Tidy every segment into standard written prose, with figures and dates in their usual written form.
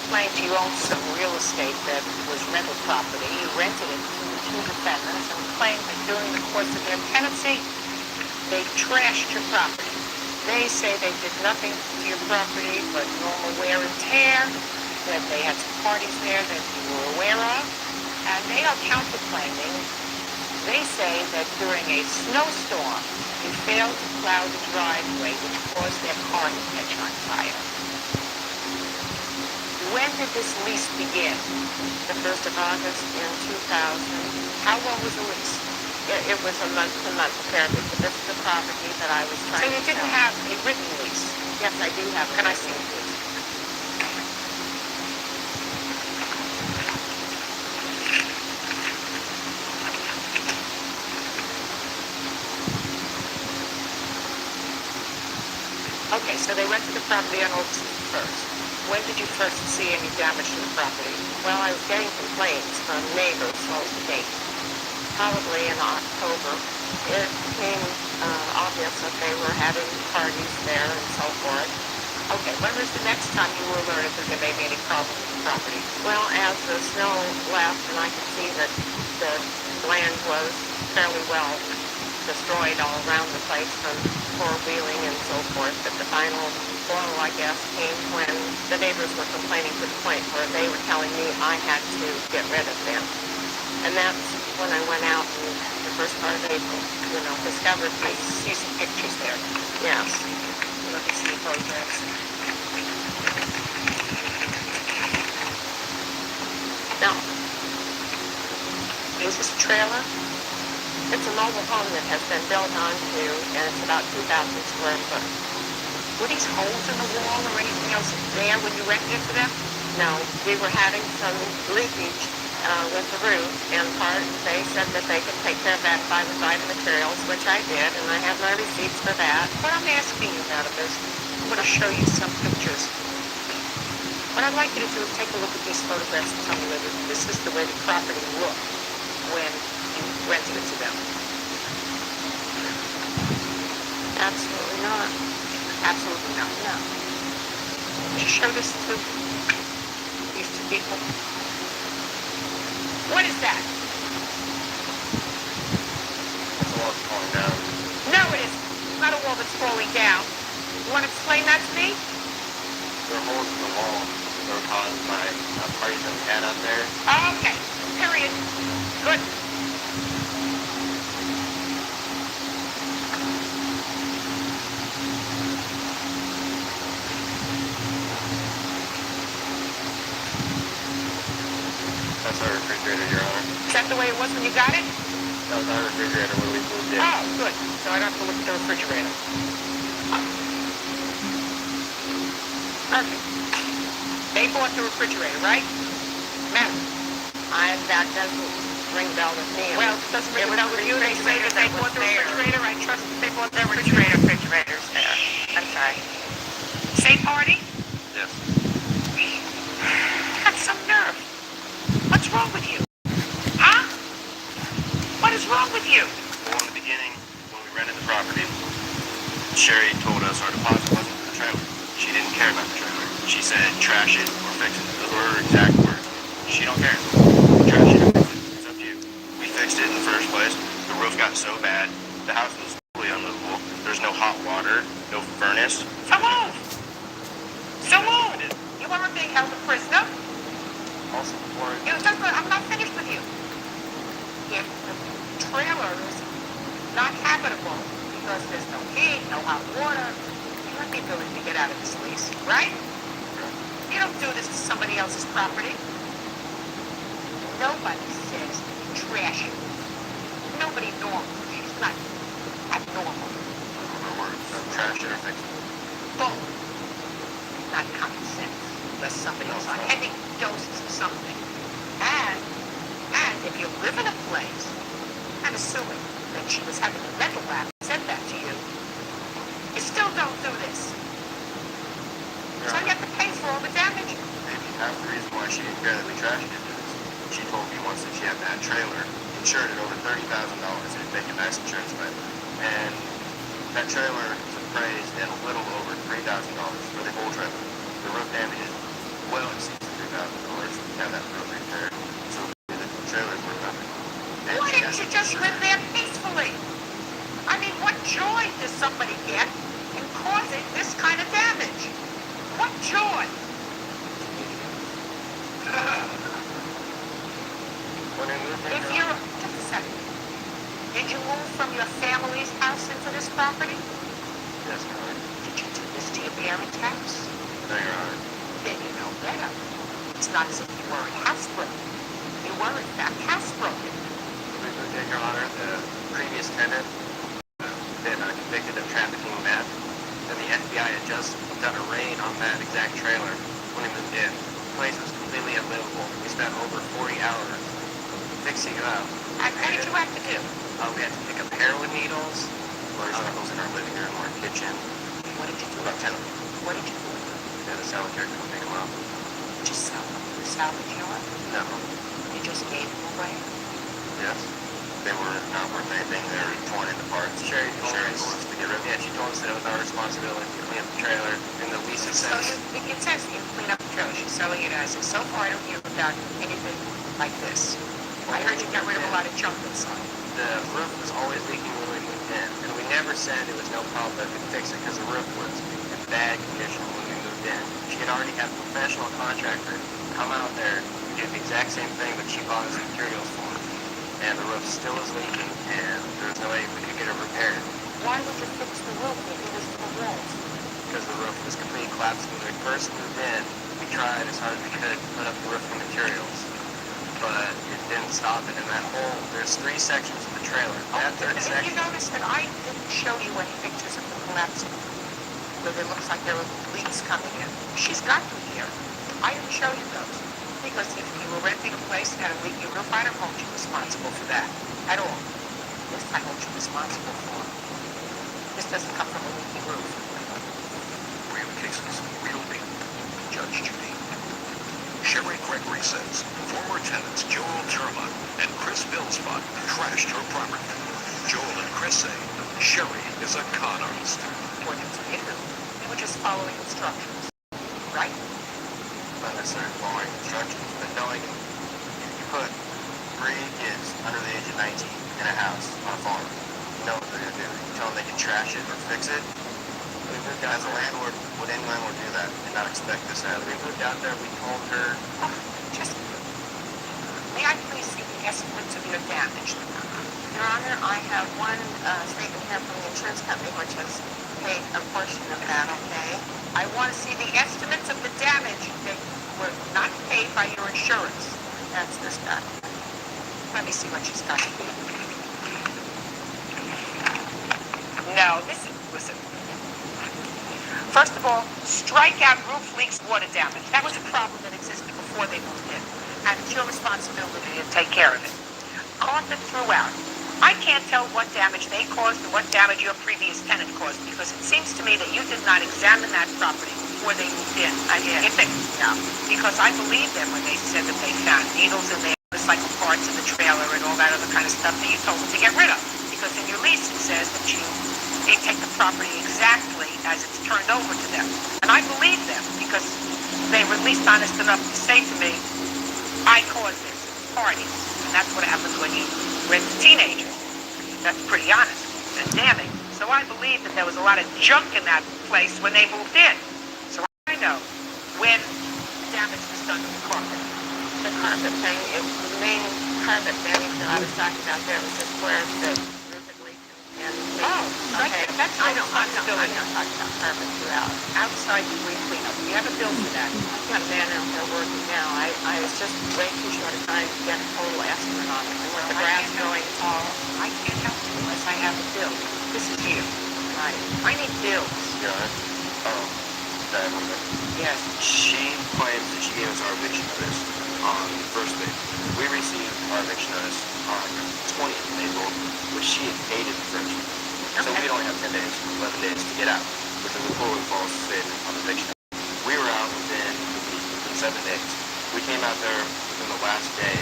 explained you owned some real estate that was rental property. You rented it to the two defendants and claimed that during the course of their tenancy, they trashed your property. They say they did nothing to your property but normal wear and tear, that they had some parties there that you were aware of, and they are counterclaiming. They say that during a snowstorm, you failed to plow the driveway, which caused their car to catch on fire. When did this lease begin? The 1st of August in 2000. How long was the lease? It was a month-to-month affair because this is the property that I was So trying you to didn't sell. have a written lease? Yes, I do have. Can I see it, please? Okay, so they rented the property on August 1st. When did you first see any damage to the property? Well, I was getting complaints from neighbors all the date. Probably in October. It became obvious that they were having parties there and so forth. Okay, when was the next time you were alerted that there may be any problem with the property? Well, as the snow left and I could see that the land was fairly well destroyed all around the place from four-wheeling and so forth, but the final blow, I guess, came when the neighbors were complaining to the point where they were telling me I had to get rid of them. And that's when I went out in the first part of April, discovered I these. see some pictures there. Yes. Let me see photographs. Now, Is this a trailer? it's a mobile home that has been built onto, and it's about 2,000 square foot. Were these holes in the wall or anything else there when you rented it to them? No, we were having some leakage with the roof, and part they said that they could take care of that by providing materials, which I did, and I have my receipts for that. What I'm asking you out of this, I'm going to show you some pictures. What I'd like you to do is take a look at these photographs and tell me whether this is the way the property looked when you rented it to them. Absolutely not. Absolutely not. No. Would you show this to these two people? What is that? That's a wall that's falling down. No, it isn't. It's not a wall that's falling down. You want to explain that to me? There are holes in the wall that were caused by parties that we had out there. Okay. Period. Good. That's our refrigerator, Your Honor. Is that the way it was when you got it? That was our refrigerator when we moved in. Oh, good. So I don't have to look at the refrigerator. Perfect. They bought the refrigerator, right? Madam. That doesn't ring a bell with me. Well, it doesn't ring a bell with you. They say that they bought the refrigerator. I trust that they bought the refrigerator's there. I'm sorry. Same party? Yes. You got some nerve. What's wrong with you? Huh? What is wrong with you? Well, in the beginning, when we rented the property, Sherry told us our deposit wasn't for the trailer. She didn't care about the trailer. She said, trash it or fix it. Those were her exact words. She don't care. Trash it or fix it. It's up to you. We fixed it in the first place. The roof got so bad, the house was fully unlivable. There's no hot water, no furnace. So move. So move. You are being held a prisoner. Also, before I'm not finished with you. If the trailer is not habitable because there's no heat, no hot water, you have the ability to get out of this lease, right? You don't do this to somebody else's property. Nobody says trash it. Nobody normal. She's not abnormal. our words, trash it or fix it. Bull. Not common sense. Unless somebody else on heavy doses of something. And if you live in a place, I'm assuming that she was having a mental lab, said that to you, you still don't do this. So you have to pay for all the damage. Maybe half the reason why she didn't care that we trashed it is she told me once that she had that trailer insured at over $30,000 and it'd make a nice insurance claim. And that trailer is appraised at a little over $3,000 for the whole trailer. The roof damage is well exceeds $3,000. $2,000 to have that roof repaired, so the trailer's worth nothing. And Why she didn't has you to just insure live it. there peacefully? I mean, what joy does somebody get in causing this kind of damage? What joy? When I moved in, If you're, just a second, did you move from your family's house into this property? yes, Your Honor. Did you do this to your parents' house? No, Your Honor. Then you know better. It's not as if you weren't housebroken. You were, in fact, housebroken. When we moved in, Your Honor, the previous tenant been convicted of trafficking meth, and the FBI had just done a raid on that exact trailer when we moved in. The place was completely unlivable. We spent over 40 hours fixing it up. And what did you have to do? We had to pick up heroin needles, motorcycles in our living room or kitchen. What did you do? About 10 of them. What did you do? We had a salvage yard come pick them up. Did you sell them to the salvage yard? No. You just gave them away? Yes. They were not worth anything. They were torn into parts. Sherry told us to get rid of them. Yeah, she told us that it was our responsibility to clean up the trailer. And the lease it So says, it says you clean up the trailer. She's selling it as is. So far, I don't hear about anything like this. I heard you got rid of a lot of junk inside. the roof was always leaking when we moved in. And we never said it was no problem that we could fix it because the roof was in bad condition when we moved in. She had already had a professional contractor come out there and do the exact same thing, but she bought us materials for it. And the roof still is leaking, and there's no way we could get it repaired Why would you fix the roof if it was full of walls? because the roof was completely collapsed. When we first moved in, we tried as hard as we could to put up the roofing materials, but it didn't stop it. And that whole, there's 3 sections of the trailer. That third Did you section, notice that I didn't show you any pictures of the collapsed roof? Where it looks like there are leaks coming in. She's got them here. I didn't show you those. Because if you were renting a place that had a leaky roof, I don't hold you responsible for that. At all. This I hold you responsible for. This doesn't come from a leaky roof. Real cases, real people. Judge Judy. Sherry Gregory says former tenants Joel Terma and Chris Vilspot trashed her property. Joel and Chris say Sherry is a con artist. According to you, you were just following instructions. Right? not necessarily following instructions, but knowing you put 3 kids under the age of 19 in a house on a farm, you know what they're going to do. You tell them they can trash it or fix it. As a landlord, would any landlord do that and not expect this out of them? We moved out there, we told her, Just, may I please see the estimates of your damage? Your Honor, I have one statement here from the insurance company which has paid a portion of that, okay? I want to see the estimates of the damage that were not paid by your insurance. That's this document. Let me see what she's got here. No, this is, listen. First of all, strike out roof leaks, water damage. That was a problem that existed before they moved in. And it's your responsibility to take care of it. Carpet throughout. I can't tell what damage they caused and what damage your previous tenant caused because it seems to me that you did not examine that property before they moved in. I did. No. Because I believed them when they said that they found needles in there, motorcycle parts in the trailer and all that other kind of stuff that you told them to get rid of. Because in your lease it says that they take the property exactly as it's turned over to them. And I believe them because they were at least honest enough to say to me, I caused this, parties. And that's what happens when you rent to teenagers. That's pretty honest and damning. So I believe that there was a lot of junk in that place when they moved in. So I know when damage was done to the carpet. The carpet thing, the main carpet damage that I was talking about there was just where the roof had leaked and Okay, that's I know, your responsibility. I'm not talking about carpet throughout. Outside the cleanup. We have a bill for that. I've got a man out there working now. I was just way too short a time to get a total estimate on it. And with the grass growing tall, I can't help you unless I have a bill. This is you. right. I need bills. Your Honor, that woman, Yes. she claims that she gave us our eviction notice on the first day. We received our eviction notice on the 20th of April, which she had dated the first. So Okay. we'd only have 10 days, 11 days to get out, which is a fully false statement on eviction. We were out within 7 days. We came out there within the last day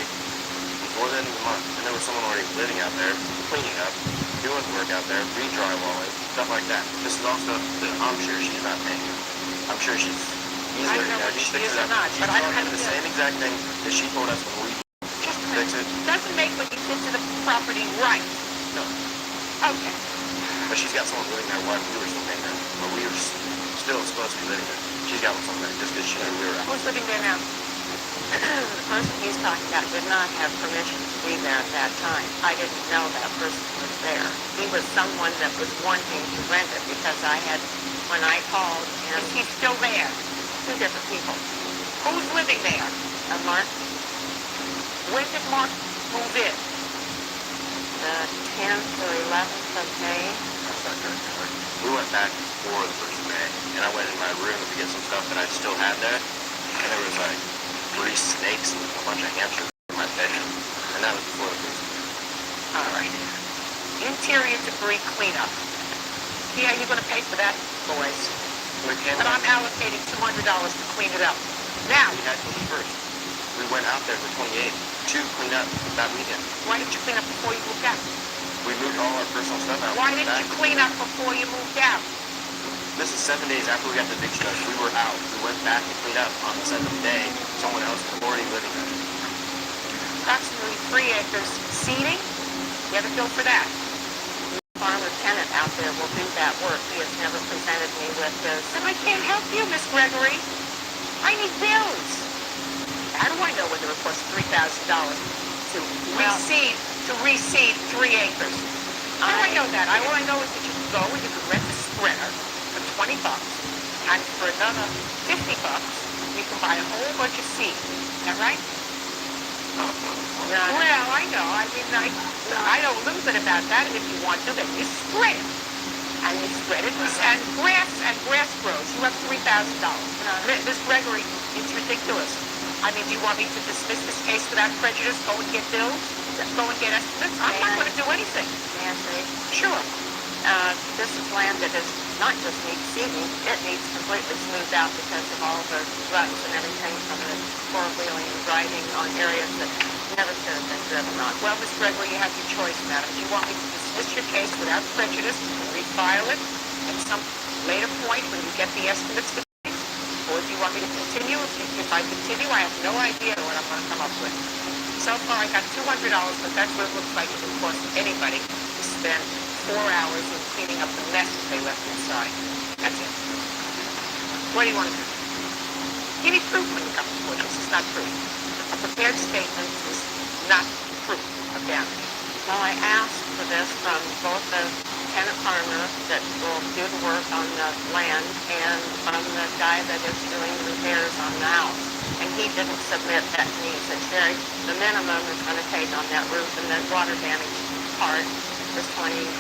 before the end of the month, and there was someone already living out there, cleaning up, doing work out there, re-drywalling, stuff like that. This is all stuff that I'm sure she's not paying. I'm sure she's He's I don't living know there. whether He's she is fixing or it not, up. She's but I telling him kind the of same exact thing that she told us when we just a fix minute. it. Doesn't make what you did to the property right. No. Okay. But she's got someone living there while we were still paying rent. But we were still supposed to be living there. She's got someone there just because she knew we were out. Who's living there now? The person he's talking about did not have permission to be there at that time. I didn't know that person was there. He was someone that was wanting to rent it because when I called, and Is he still there? two different people. Who's living there? Mark, When did Mark move in? the 10th or 11th of May. That's not correct. Howard. We went back before the 1st of May, and I went in my room to get some stuff that I still had there, and there was like 3 snakes and a bunch of hamsters in my bedroom, and that was before the 1st of May. All right. Interior debris cleanup. Yeah, you're going to pay for that, boys. We came And I'm out. allocating $200 to clean it up. Now, We had till the 1st. We went out there for 28 to clean up that weekend. why didn't you clean up before you moved out? We moved all our personal stuff out. Why We went didn't you back. clean up before you moved out? This is 7 days after we got the big stuff. We were out. We went back to clean up on the 7th day. Someone else was already living there. Approximately 3 acres seeding. You have a bill for that. Farmer tenant out there will do that work. He has never presented me with his. Then I can't help you, Miss Gregory. I need bills. How do I know whether it costs $3,000 to reseed 3 acres? How do I know that? All I know is that you can go and you can rent a spreader for $20, and for another $50, you can buy a whole bunch of seed. Is that right? No, Well, I know. I mean, I know a little bit about that, and if you want to, then you spread it. And you spread it, and grass grows. You have $3,000. Miss Gregory, it's ridiculous. I mean, do you want me to dismiss this case without prejudice? Go and get bills? Go and get estimates? I'm not going to do anything. Nancy, Sure. this is land that does not just need seeding, it needs completely smoothed out because of all the ruts and everything from the four-wheeling and driving on areas that never should have been driven on. Well, Miss Gregory, you have your choice, madam. Do you want me to dismiss your case without prejudice and refile it at some later point when you get the estimates for things? Or do you want me to continue? If I continue, I have no idea what I'm going to come up with. So far, I got $200, but that's what it looks like it would cost anybody to spend 4 hours in cleaning up the mess that they left inside. That's it. What do you want to do? Give me proof when you come to court. This is not proof. A prepared statement is not proof of damage. Well, I asked for this from both the tenant farmer that will do the work on the land and from the guy that is doing repairs on the house. And he didn't submit that to me. He said, Sherry, the minimum is going to take on that roof and the water damage part is $2,500.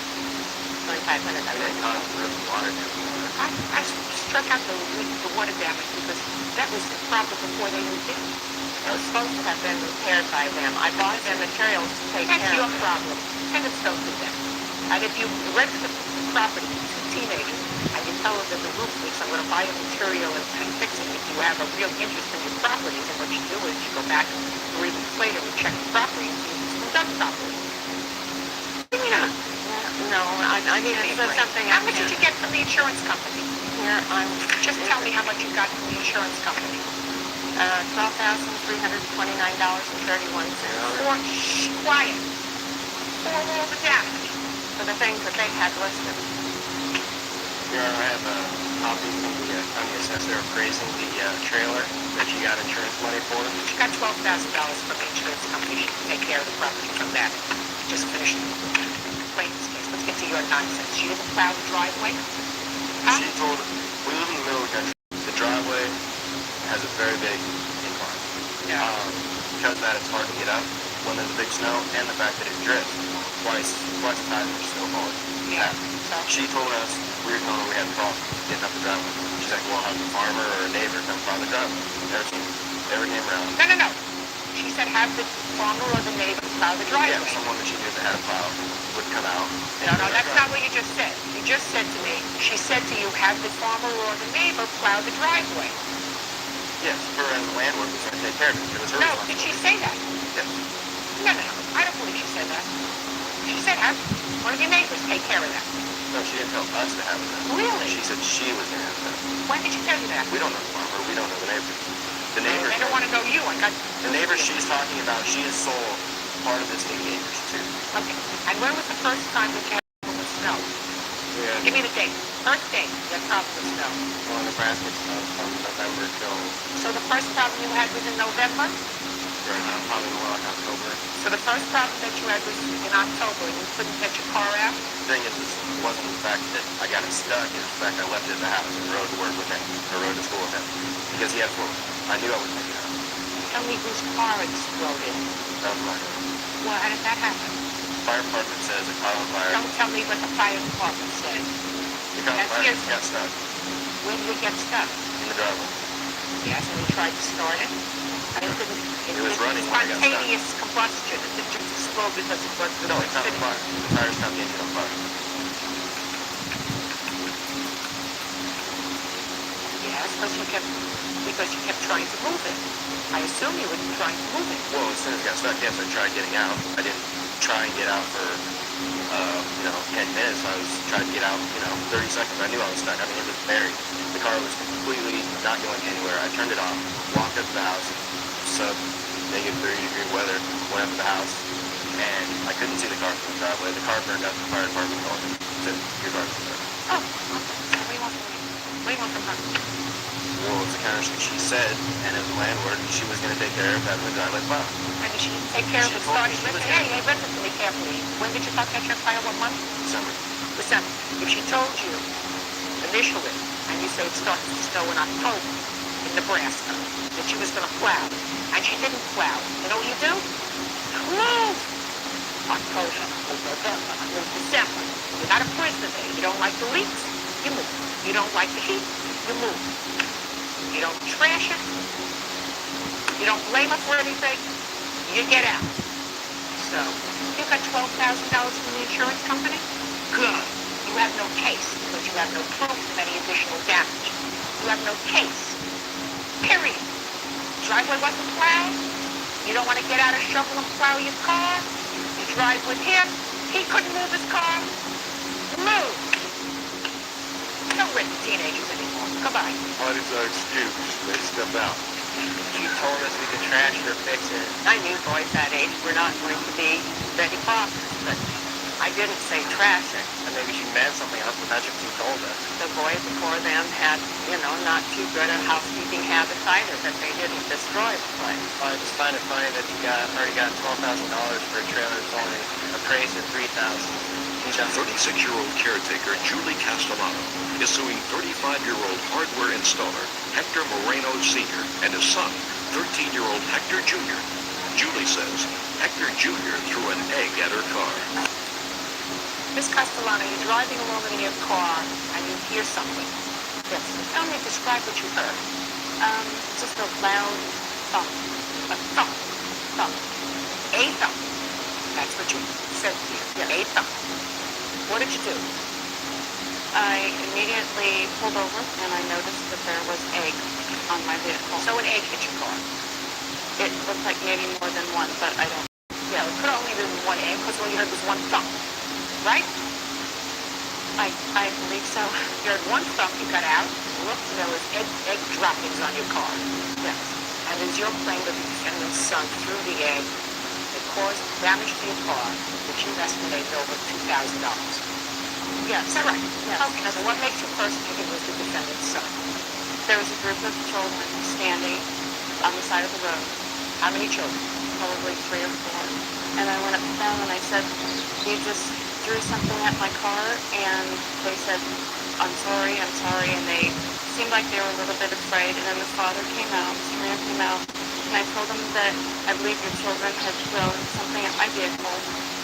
And then constantly water damage. I struck out the water damage because that was the problem before they moved in. It was supposed to have been repaired by them. I bought them materials to take That's care your of it. problem. Tenants don't do that. And if you rented the property to 2 teenagers and you tell them that the roof leaks, I'm going to buy a material and fix it. If you have a real interest in your property, then what you do is you go back 3 weeks later and check the property and see if it's been done properly. Yeah. No, I mean, it's just something How much did you get from the insurance company? here. Just tell me how much you got from the insurance company. $12,329.31 Quiet. For all the damage. for the things that they had listed. Your Honor, I have a copy from the county assessor appraising the trailer that you got insurance money for. She got $12,000 from the insurance company. She can take care of the property from that. Just finished the plaintiff's case. Let's get to your nonsense. She didn't plow the driveway? Huh? She told, we live in the middle of the country. The driveway has a very big incline. Yeah. Because of that, it's hard to get up when there's a big snow, and the fact that it drifts twice as high as there's snowfall. Yeah. So, She told us we were telling her we had problems getting up the driveway. She's like, well, have a farmer or a neighbor come plow the driveway. Never came around. no. She said have the farmer or the neighbor plow the Yeah, driveway. someone that she knew that had a plow would come out. No, that's not what you just said. You just said to me, she said to you, have the farmer or the neighbor plow the driveway. Yes, her as a landlord was going to take care of it. It was her No, did she say that? Yes. No. I don't believe she said that. She said have one of your neighbors take care of that. No, she didn't tell us to have it. Really? She said she was going to have it. When did she tell you that? We don't know the farmer. We don't know the neighbors. The neighbors. They don't want to know you. The neighbors she's talking about, she has sold part of this 8 acres too. Okay. And when was the first time that you had a problem with snow? Yeah. Give me the date. First date you had a problem with snow. Well, Nebraska snows from November till So the first problem you had was in November? probably more like October. So the first problem that you had was in October and you couldn't get your car out? The thing is, it wasn't the fact that I got it stuck. It was the fact I left it at the house and rode to work with him, or rode to school with him, because he had four. I knew I would make it out. Tell me whose car exploded. That was mine. Well, how did that happen? Fire department says a car on fire. Don't tell me what the fire department said. The car on And fire here's- got stuck When did it get stuck? in the driveway. Yes, and you tried to start it. And it didn't. It was running when I got stuck. Spontaneous combustion. It didn't just explode because it was No, it's not on fire. The tires stopped the engine on fire. Yes, because you kept trying to move it. I assume you were trying to move it. Well, as soon as it got stuck, yes, I tried getting out. I didn't try and get out for, 10 minutes. I was trying to get out, 30 seconds. I knew I was stuck. I mean, it was buried. The car was completely not going anywhere. I turned it off, walked up to the house, sub-negative 30-degree weather, went up to the house, and I couldn't see the car from the driveway. The car burned up. The fire department called me. Said, your car's burned. Oh, okay. So what do you want from me? What do you want from her? Well, it's the kind of thing she said, and as a landlord, she was going to take care of having the driveway plowed. And she didn't take care of She it told me starting. she was Listen, gonna- listen to me carefully. When did you talk that your fire? What month? December. December. If she told you initially, and you say it started to snow in October in Nebraska, that she was going to plow, and she didn't plow, you know what you do? Move! October, November, December. You're not a prisoner there. You don't like the leaks, you move. You don't like the heat, you move. You don't trash it. You don't blame her for anything. You get out. So, you got $12,000 from the insurance company? Good. You have no case because you have no proof of any additional damage. You have no case. Period. Driveway wasn't plowed. You don't want to get out a shovel and plow your car. You drive with him. He couldn't move his car. Move. Don't rip teenagers anymore. Goodbye. What is our excuse? They step out. She told us we could trash it or fix it. I knew boys that age were not going to be ready processed, but I didn't say trash it. And maybe she meant something else, but that's what she told us. The boy before them had, not too good at housekeeping habits either, but they didn't destroy the place. I just find it funny that you already got $12,000 for a trailer that's only appraised at $3,000. 36-year-old caretaker Julie Castellano is suing 35-year-old hardware installer Hector Moreno Sr. and his son, 13-year-old Hector Jr. Julie says Hector Jr. threw an egg at her car. Miss Castellano, you're driving along in your car and you hear something. Yes. Tell me, describe what you heard. Just a loud thump. A thump. Thump. A thump. That's what you said here. Yeah. A thump. What did you do? I immediately pulled over and I noticed that there was egg on my vehicle. So an egg hit your car. It looked like maybe more than one, but I don't. Yeah, it could have only been one egg because all you heard was one thump. Right? I believe so. You heard one thump, you got out, looked, and there was egg droppings on your car. Yes. And as your claim that the defendant's son threw the egg, it caused damage to your car, which you estimated over $2,000. Yes. Is that right? Yes. Okay, so what makes you first think it was the defendant's son? There was a group of children standing on the side of the road, How many children? probably 3 or 4. And I went up to them and I said, you just threw something at my car? And they said, I'm sorry. And they seemed like they were a little bit afraid. And then the father came out, Mr. Mann came out, and I told him that I believe your children had thrown something at my vehicle.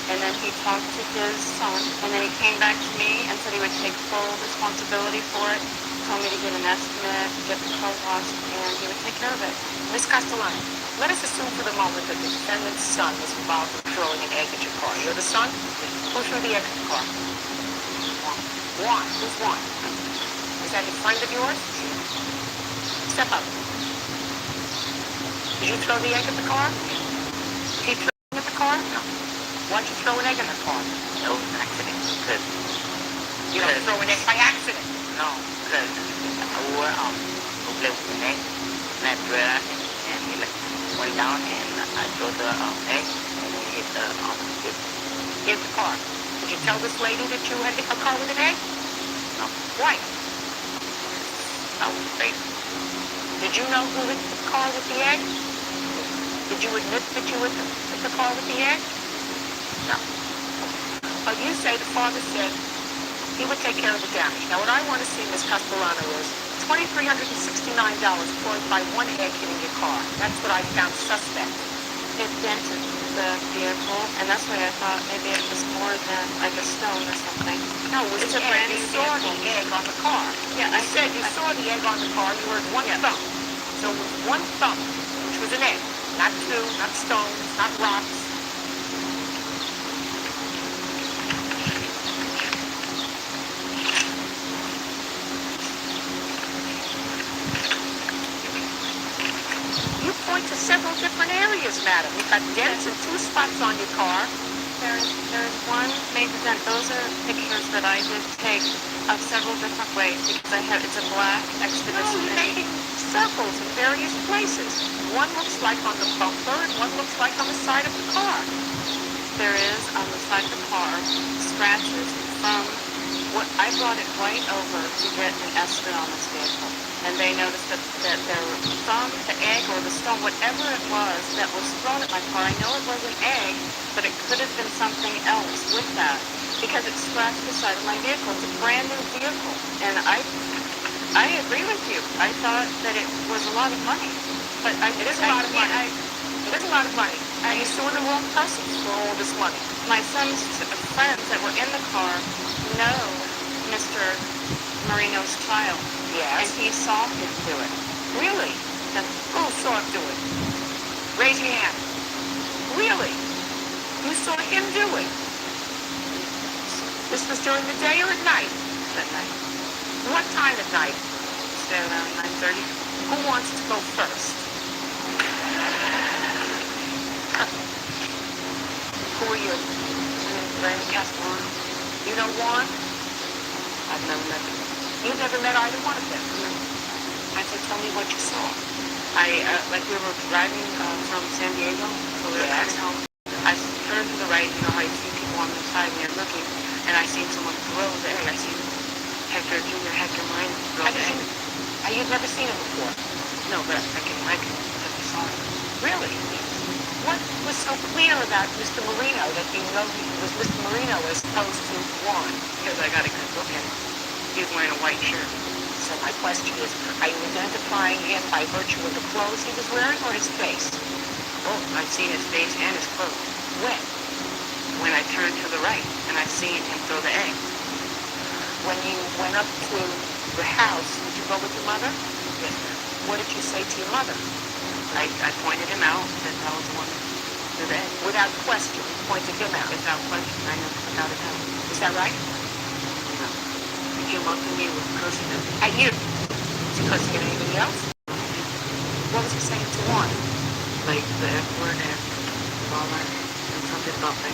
And then he talked to his son, and then he came back to me and said he would take full responsibility for it, told me to get an estimate, get the car washed, and he would take care of it. Miss Castellano, let us assume for the moment that the defendant's son was involved in throwing an egg at your car. You're the son? Who threw the egg at the car? Juan. Who's Juan? Is that a friend of yours? Step up. Did you throw the egg at the car? Did he throw it at the car? No. Why'd you throw an egg in the car? No, accident. Good. You don't throw an egg by accident. No, good. play with an egg, and I threw it at him, and he like went down, and I threw the egg, and he hit the Hit the car. Did you tell this lady that you had hit a car with an egg? No. Why? I was afraid. Did you know who hit the car with the egg? Did you admit that you hit the car with the egg? No. But you say the father said he would take care of the damage. Now, what I want to see, Ms. Castellano, is $2,369 caused by one egg hitting your car. That's what I found suspect. It dented the vehicle, and that's why I thought maybe it was more than like a stone or something. No, it was It's an a egg. brand You new saw vehicle. the egg on the car. Yeah, You I said you saw the egg on the car. You heard one thump. So it was one thump, which was an egg. Not two, not stones, not rocks. You point to several different areas, madam. You've got dents in two spots on your car. There's one major dent. Those are pictures that I did take of several different ways because it's a black No, Expedition you're Mini. making circles in various places. One looks like on the bumper, and one looks like on the side of the car. There is on the side of the car scratches from what I brought it right over to get an estimate on this vehicle. And they noticed that there from the egg or the stone, whatever it was that was thrown at my car, I know it was an egg, but it could have been something else with that because it scratched the side of my vehicle. It's a brand new vehicle. And I agree with you. I thought that it was a lot of money. But It is a lot of money. It is a lot of money. And you're suing the wrong person for all this money. My son's friends that were in the car know Mr. Marino's child. And Yes. he saw him do it. Really? Who saw him do it? Raise your hand. Really? You saw him do it? This was during the day or at night? That night. What time at night? Say around 9:30. Who wants to go first? Who are you? My name's Brandon Castellano. You know Juan? I've never met him. You've never met either one of them. I said, tell me what you saw. Like we were driving from San Diego, so we were Yes. coming home. I turned to the right, you know how you see people on the side and you're looking, and I seen someone throw the egg. I seen Junior Hector Marino throw the egg. You've never seen him before? No, but I can that I saw him. Really? What was so clear about Mr. Marino that you know he was Mr. Marino as opposed to Juan? Because I got a good look at him. He was wearing a white shirt. So my question is, are you identifying him by virtue of the clothes he was wearing or his face? Oh, I've seen his face and his clothes. When? When I turned to the right and I seen him throw the egg. When you went up to the house, did you go with your mother? Yes, ma'am. What did you say to your mother? I pointed him out that I was the one who threw the egg. Without question, you pointed him out. Without question, I know without a doubt. Is that right? No. He came up to me with cursing him. At you? Was he cursing at anybody else? What was he saying to Juan? Like the F word and mama and something about me.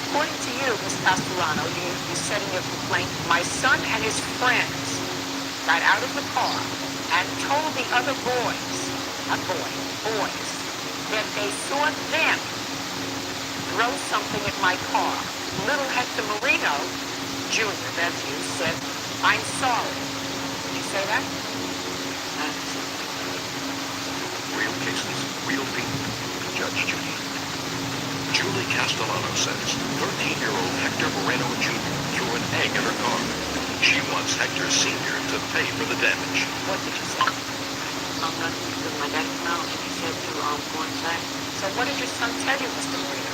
According to you, Ms. Castellano, you said in your complaint, my son and his friends got out of the car and told the other boys, boys, that they saw them throw something at my car. Little Hector Marino, Jr., that's you, said, I'm sorry. Did you say that? Real cases, real people. Judge Judy. Julie Castellano says 13-year-old Hector Moreno Jr. threw an egg in her car. She wants Hector Sr. to pay for the damage. What did you say? Nothing because my dad came out and he said to go inside. So what did your son tell you, Mr. Marino?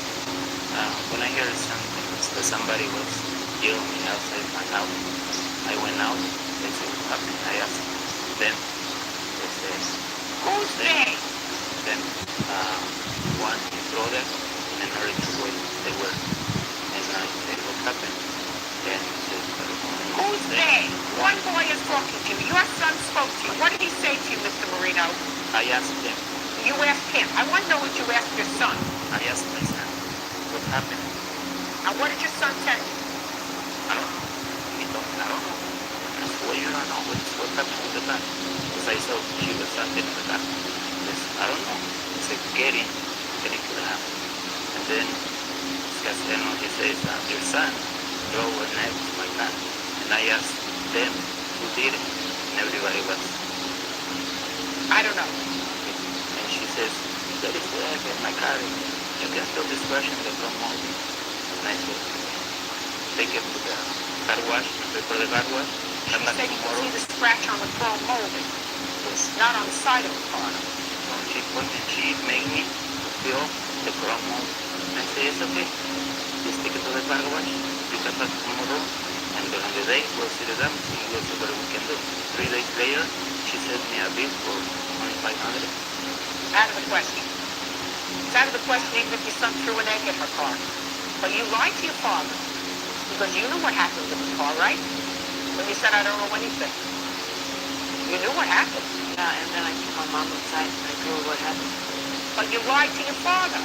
When I heard something, that somebody was yelling me outside my house, I went out. They said, what happened? I asked them. They said, Who's they? then one his brother and another two boys, they were. And I said, what happened? Then he said, Who's they? One boy is talking to you. Your son spoke to you. What did he say to you, Mr. Marino? I asked them. You asked him. I want to know what you asked your son. I asked my son, what happened? And what did your son tell you? I don't know. He told me, I don't know. I swear I don't know what what happened with the car. Because I saw she was standing in the car. Yes, I don't know. It's like getting to the house. And then Castellano, he says, your son drove a knife to my car. And I asked them who did it. And everybody was. I don't know. And she says, that is where I get my car. You can feel this brush in the front mold. And I said, take it to the car wash, for the car wash. She said you can see the scratch on the chrome molding. It's not on the side of the car. She made me feel the chrome mold. And I said, it's okay. Just take it to the car wash. You can pass tomorrow. And during the day, we'll see the damage and we'll see what we can do. 3 days later, she sent me a bill for only $500. Out of the question. It's out of the question even if your son threw an egg at her car. But you lied to your father because you knew what happened with the car, right? When you said, I don't know anything. You knew what happened. Yeah, and then I took my mom inside and I told her what happened. But you lied to your father.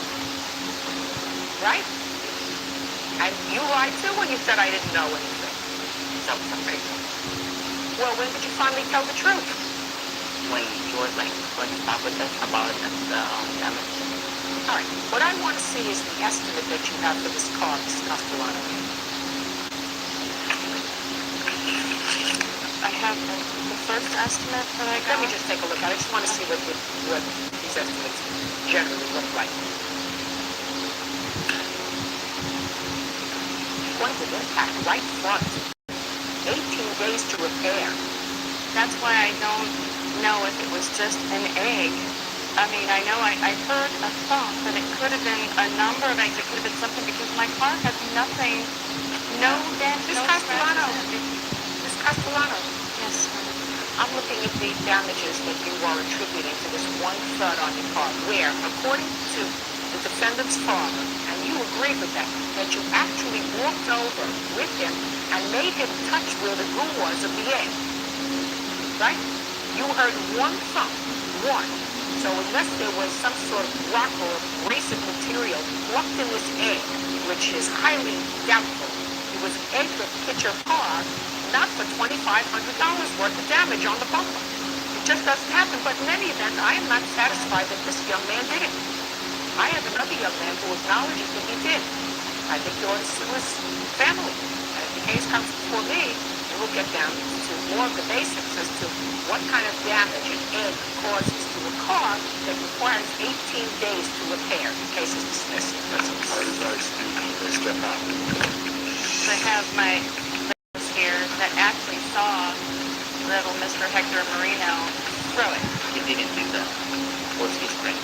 Right? And you lied too when you said, I didn't know anything. So, well, when did you finally tell the truth? When he was like going to talk with us about the damage. All right. What I want to see is the estimate that you have for this car, Mrs. Castellano. I have the first estimate that I got. Let me just take a look. I just want to see what these estimates generally look like. Point of impact, right front. 18 days to repair. That's why I don't know if it was just an egg. I mean, I know I heard a thought that it could have been a number of eggs. It could have been something because my car has nothing, no dent, Miss no Castellano. scratches. Miss Castellano. Yes, sir. I'm looking at the damages that you are attributing to this one thud on your car, where, according to the defendant's father, and you agree with that you actually walked over with him and made him touch where the glue was of the egg. Right? You heard one thump, one. So unless there was some sort of rock or abrasive material plucked in this egg, which is highly doubtful, it was an egg that hit your car, not for $2,500 worth of damage on the bumper. It just doesn't happen. But in any event, I am not satisfied that this young man did it. I have another young man who acknowledges that he did. I think he ought to sue his family. And if the case comes before me, we'll get down to more of the basics as to what kind of damage an egg causes to a car that requires 18 days to repair. The case is dismissed. That's a part of our student. They step out. I have my witness here that actually saw little Mr. Hector Marino throw it. He didn't do that. Was his friend.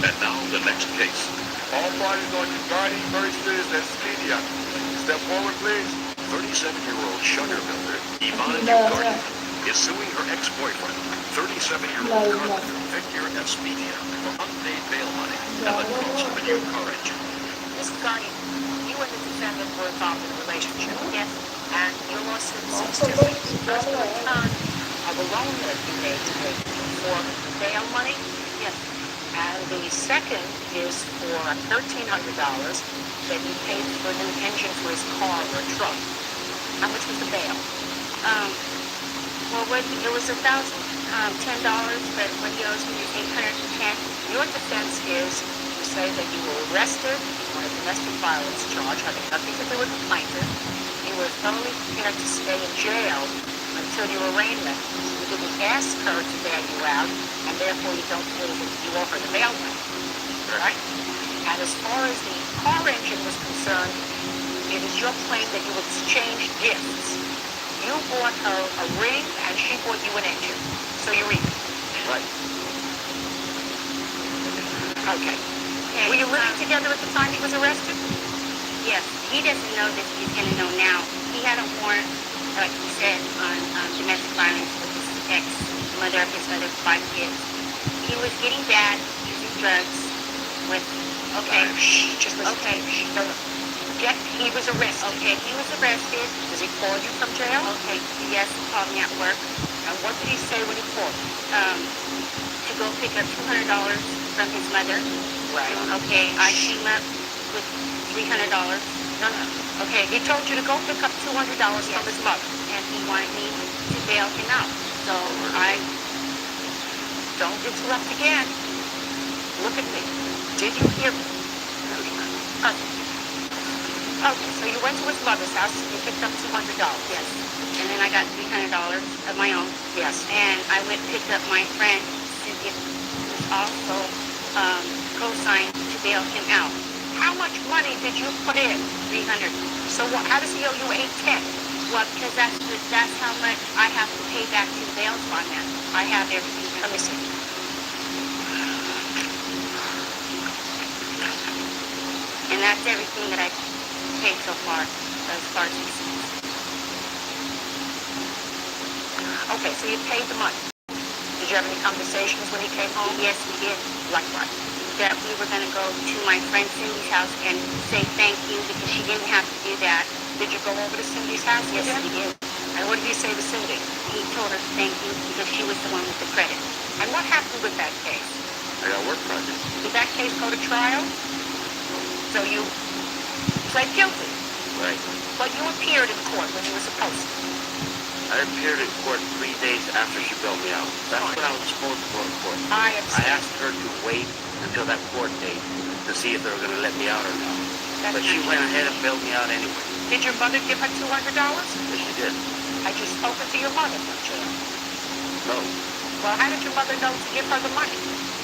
And now the next case. All parties on Ugardi versus Expedia. Step forward, please. 37-year-old shutter builder Yvonne Ugardi is suing her ex-boyfriend, 37-year-old carpenter Victor Expedia, for unpaid bail money and the cost of a new car engine. Ms. Guardian, you and the defendant were involved in a relationship. Yes. And your lawsuit seeks to first a return of a loan that you made to him for bail money. Yes. And the second is for $1,300 that he paid for a new engine for his car or truck. How much was the bail? Well, it was $1,010, but what he owes me is $810. Your defense is you say that you were arrested on a domestic violence charge having nothing to do with the plaintiff. You were thoroughly prepared to stay in jail until your arraignment. You didn't ask her to bail you out, and therefore you don't feel that you owe her the bail money. Right? And as far as the car engine was concerned, it is your claim that you exchanged gifts. You bought her a ring, and she bought you an engine. So you're even. Right. Okay. Were you living together at the time he was arrested? Yes. He doesn't know this. He's going to know now. He had a warrant, like he said, on domestic violence with his ex-mother of his other 5 kids. He was getting bad, using drugs with, okay. Just listen. Okay. No, no. He was arrested. Okay, he was arrested. Does he call you from jail? Okay, yes, he called me at work. And what did he say when he called you? To go pick up $200 from his mother. Right. Okay, I came up with $300. No. Okay, he told you to go pick up $200 from his mother. And he wanted me to bail him out. So Don't interrupt again. Look at me. Did you hear me? Perfect. Okay, so you went to his mother's house and you picked up $200. yes. And then I got $300 of my own. Yes. And I went and picked up my friend, Cynthia, who's also co-signed to bail him out. How much money did you put in? 300. So how does he owe you 810? Well, because that's how much I have to pay back to the bail fund now. I have everything. Let me see. And that's everything that I've paid so far, as far as receipts. Okay, so you paid the money. Did you have any conversations when he came home? Yes, we did. Like what? That we were going to go to my friend Cindy's house and say thank you because she didn't have to do that. Did you go over to Cindy's house with Yes, him? we did. And what did he say to Cindy? He told her thank you because she was the one with the credit. And what happened with that case? I got a work project. Did that case go to trial? So you pled guilty, Right. but you appeared in court when you were supposed to. I appeared in court 3 days after she bailed me out. That's when I was supposed to go to court. I I understand. asked her to wait until that court date to see if they were going to let me out or not. That's But she not went true. ahead and bailed me out anyway. Did your mother give her $200? Yes, she did. Had you spoken to your mother, don't you? No. Well, how did your mother know to give her the money?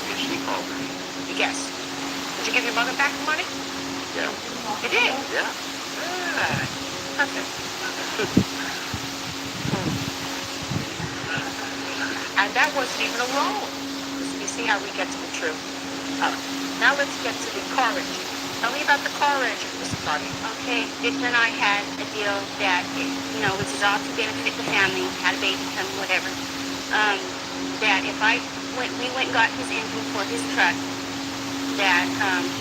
Yes, she called me. Yes. Did you give your mother back the money? Yeah. You did? Yeah. Ah, perfect. And that wasn't even a loan. You see how we get to the truth. All right. Now let's get to the car engine. Tell me about the car engine, Mr. Cardi. Okay, Victor and I had a deal that, which is all to benefit the family, had a baby coming, whatever. That if we went and got his engine for his truck, that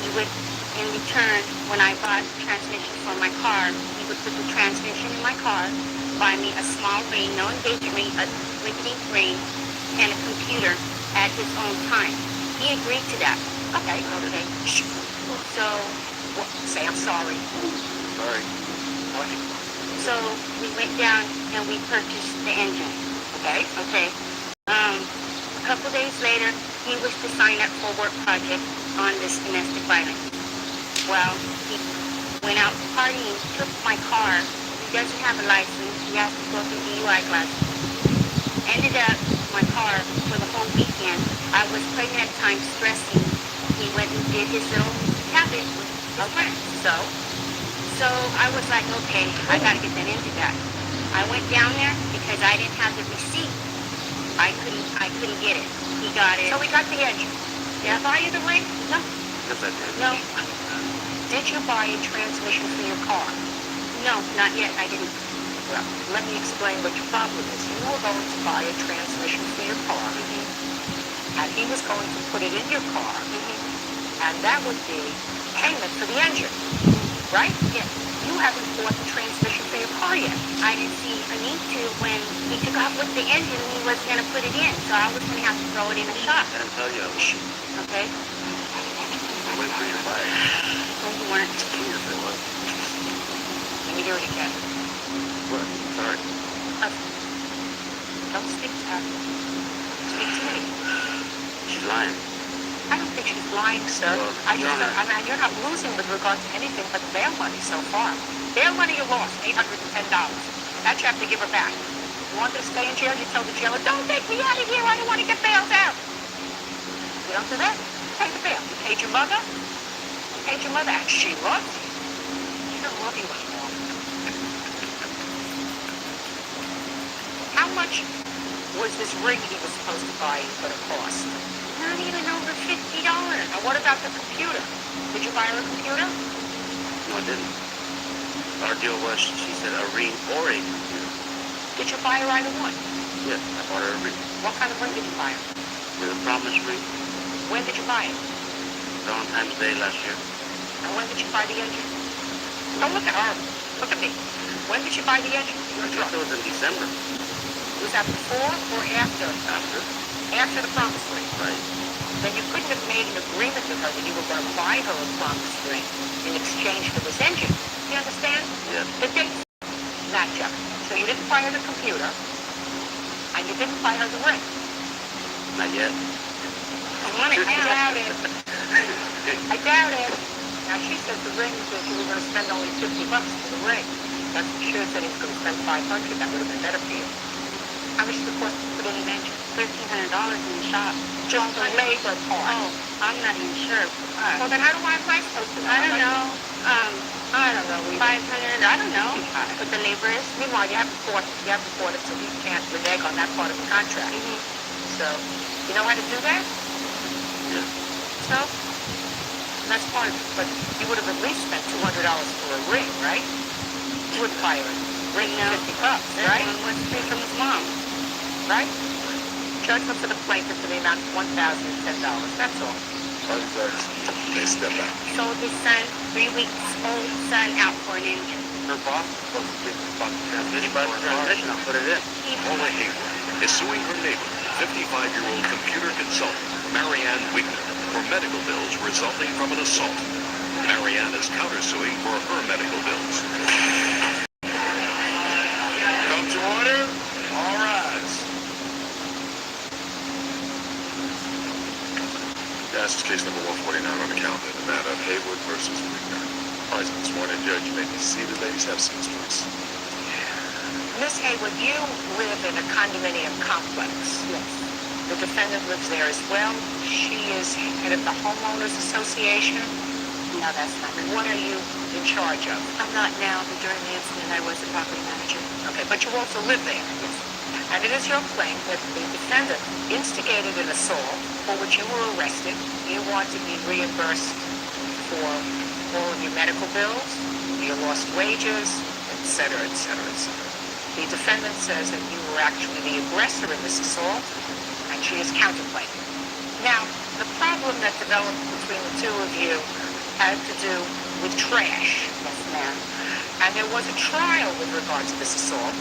he would, in return, when I bought the transmission for my car, he would put the transmission in my car, buy me a small ring, no engagement ring, a ring-a-dink ring, and a computer at his own time. He agreed to that. Okay. Okay. Shh. So, Say I'm sorry. Sorry. Go ahead. so we went down and we purchased the engine. Okay. Okay. A couple days later, he was to sign up for a work project on this domestic violence. Well, he went out partying, took my car. He doesn't have a license. He has to go through DUI classes. Ended up my car for the whole weekend. I was pregnant at the time, stressing. He went and did his little habit with his friends. So I was like, okay, I gotta get that engine back. I went down there because I didn't have the receipt. I couldn't get it. He got it. So we got the engine. Did I buy you the ring? No, Yes, I did. no, Did you buy a transmission for your car? no, not yet. I didn't. Well, let me explain what your problem is. You were going to buy a transmission for your car, and he was going to put it in your car, and that would be payment for the engine, right? Yes. You haven't bought the transmission for your car yet. I didn't see a need to when he took off with the engine. He was gonna put it in, so I was gonna have to throw it in a shop. I didn't tell you I was shooting. Okay. I went for you to buy it. So you weren't. Yes, I was. Let me hear it again. What? Sorry. Don't speak to her. Speak to me. She's lying. I don't think she's lying, sir. Well, Your Honor, you're not losing with regard to anything but bail money so far. Bail money you lost, $810. That you have to give her back. You wanted to stay in jail, you tell the jailer, don't take me out of here, I don't want to get bailed out. You don't do that, pay the bail. You paid your mother, and she loves you. She doesn't love you anymore. How much was this ring he was supposed to buy you going to cost? Not even over $50. And what about the computer? Did you buy her a computer? No, I didn't. Our deal was, she said, a ring or a computer. Did you buy her either one? Yes, I bought her a ring. What kind of ring did you buy her? With a promise ring. When did you buy it? Valentine's Day last year. And when did you buy the engine? Don't look at her. Look at me. When did you buy the engine for I your think truck? it was in December. Was that before or after? After. After the promise ring. Right. Then you couldn't have made an agreement with her that you were going to buy her a promise ring in exchange for this engine. You understand? Yeah. The dates match up. So you didn't buy her the computer, and you didn't buy her the ring. Not yet. I doubt it. I doubt it. Now she says the ring says you were going to spend only $50 for the ring. That's what she said he was going to spend $500. That would have been better for you. How much does it cost to put in an engine? $1,300 in the shop. Just the labor part. Oh, I'm not even sure. Well, then how am I supposed to know? I don't know. I don't know. 500. I don't know what the labor is. Meanwhile, you haven't bought it, so we can't renege on that part of the contract. So, you know how to do that? Yeah. So, that's part of it. But you would have at least spent $200 for a ring, right? You wouldn't buy a ring for $50, right? What's free from his mom? Right? Judgment for the plaintiff for the amount of $1,010. That's all. They step back. Sold his son, 3 weeks old son, out for an engine. Her boss is supposed to get the fucking transmission. But the transmission, I'll put it in. Paula Hayward is suing her neighbor, 55-year-old computer consultant Marianne Wigner, for medical bills resulting from an assault. Marianne is countersuing for her medical bills. Come to order. All rise. This is case number 149 on the calendar, the matter of Haywood versus Wigner. All right, Ms. Warner, Judge, you may be seated. Ladies, have seats, please. Miss Hayward, you live in a condominium complex. Yes. The defendant lives there as well. She is head of the homeowners association. No, that's not correct. What are you in charge of? I'm not now, but during the incident I was the property manager. Okay, but you also live there. Yes. And it is your claim that the defendant instigated an assault for which you were arrested. You want to be reimbursed for all of your medical bills, your lost wages, etc., etc., etc. The defendant says that you were actually the aggressor in this assault, and she is counterclaiming. Now, the problem that developed between the two of you had to do with trash. Yes, ma'am. And there was a trial with regard to this assault.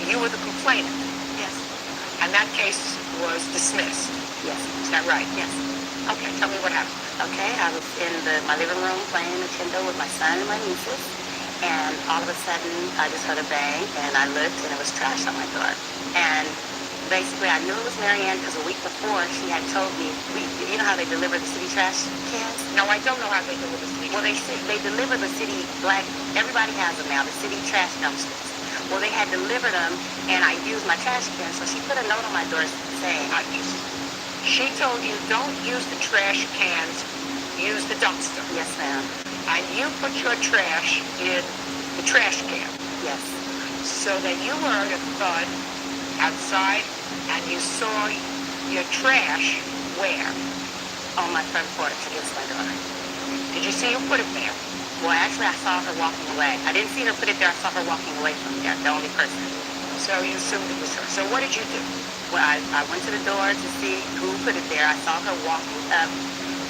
You were the complainant, Yes. and that case was dismissed. Yes. Is that right? Yes. Okay, tell me what happened. Okay, I was in my living room playing Nintendo with my son and my nieces, and all of a sudden I just heard a bang, and I looked, and it was trash on my door. And basically I knew it was Marianne because a week before she had told me, you know how they deliver the city trash cans? No, I don't know how they deliver the Well, they deliver the city, everybody has them now, the city trash dumpsters. Well, they had delivered them, and I used my trash can, so she put a note on my door saying, She told you don't use the trash cans, use the dumpster. yes, ma'am. And you put your trash in the trash can. Yes. So that you heard a thud outside and you saw your trash where? On my front porch against my door. Did you see her put it there? Well, actually, I saw her walking away. I didn't see her put it there. I saw her walking away from there, the only person. So you assumed it was her. So what did you do? Well, I went to the door to see who put it there. I saw her walking up,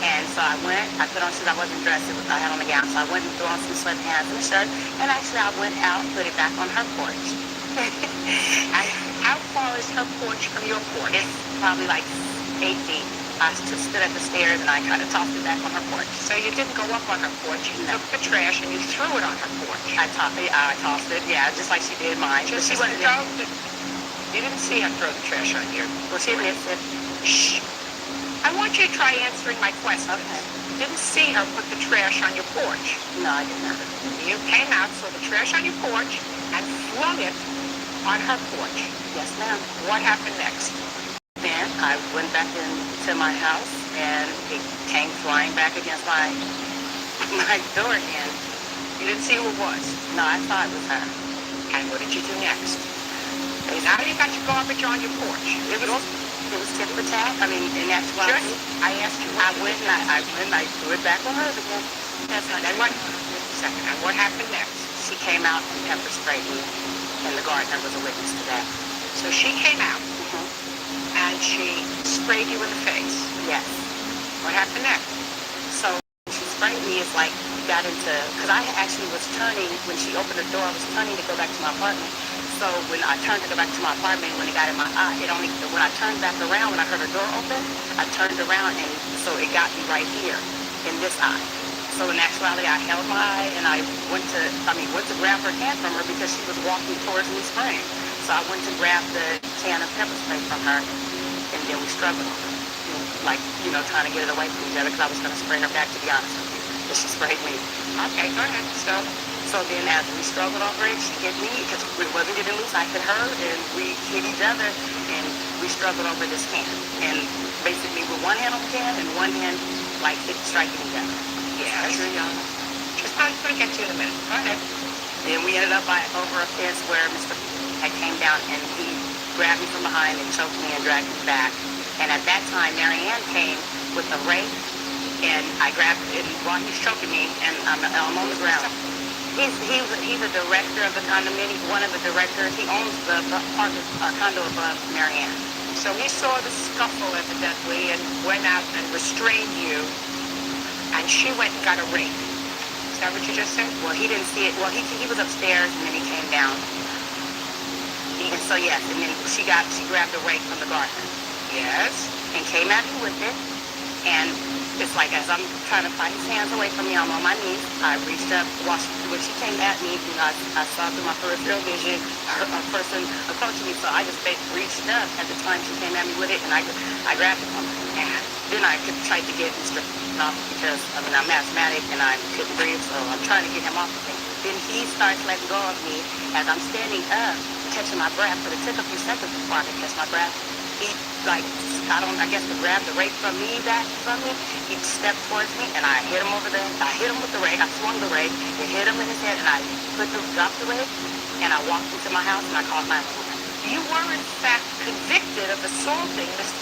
and so I went. I put on shoes. I wasn't dressed. I had on a gown, so I went and threw on some sweatpants and a shirt. And actually, I went out and put it back on her porch. And how far is her porch from your porch? It's probably like 8 feet. I just stood at the stairs, and I kind of tossed it back on her porch. So you didn't go up on her porch. You took the trash and you threw it on her porch. I tossed it, yeah, just like she did mine. But she wasn't. You didn't see her throw the trash on you. Well, she missed it. Shh. I want you to try answering my question. Okay. You didn't see her put the trash on your porch. No, I did not. You came out, saw the trash on your porch, and flung it on her porch. Yes, ma'am. What happened next? Then I went back into my house, and it came flying back against my door again. You didn't see who it was. No, I thought it was her. And what did you do next? Now you got your garbage on your porch. It was tit for tat. I mean, in actuality, I asked you. I went and I threw it back on her again. That's not. And what? Just a second. And what happened next? She came out and pepper sprayed me, and the gardener was a witness to that. So she came out and she sprayed you in the face. Yes. What happened next? So she sprayed me. It's like got into, because I actually was turning when she opened the door. I was turning to go back to my apartment. So when I turned to go back to my apartment, when it got in my eye, when I turned back around, when I heard her door open, I turned around, and so it got me right here in this eye. So in actuality, I held my eye and I went to grab her can from her because she was walking towards me spraying. So I went to grab the can of pepper spray from her, and then we struggled over it. Like, trying to get it away from each other because I was going to spray her back, to be honest with you. But she sprayed me. Okay, go ahead. So then as we struggled over it, she hit me because it wasn't getting loose. I hit her and we hit each other and we struggled over this can. And basically with one hand on the can and one hand like striking each other. Yes. Sure, y'all. Just going to get to you in a minute. Go ahead. Then we ended up over a fence where Mr. had came down and he grabbed me from behind and choked me and dragged me back. And at that time, Marianne came with a rake, and I grabbed it while he's choking me, and I'm on the ground. He's a director of the condominium, one of the directors. He owns the condo above Marianne. So he saw the scuffle evidently and went out and restrained you, and she went and got a rake. Is that what you just said? Well, he didn't see it. Well, he was upstairs, and then he came down. And so yes, and then she grabbed the rake from the garden. Yes. And came at me with it. And it's like as I'm trying to fight his hands away from me, I'm on my knees. I reached up, when she came at me, I saw through my peripheral vision a person approaching me. So I just reached up at the time she came at me with it, and I grabbed it from her. And then I tried to get Mr. off because I'm asthmatic and I couldn't breathe, so I'm trying to get him off of me. Then he starts letting go of me as I'm standing up, catching my breath, but it took a few seconds before I could catch my breath. He, I guess to grab the rake from me back from me, he stepped towards me and I hit him over there. I hit him with the rake. I swung the rake and hit him in his head and I dropped the rake and I walked into my house and I called 911. You were in fact convicted of assaulting Mr.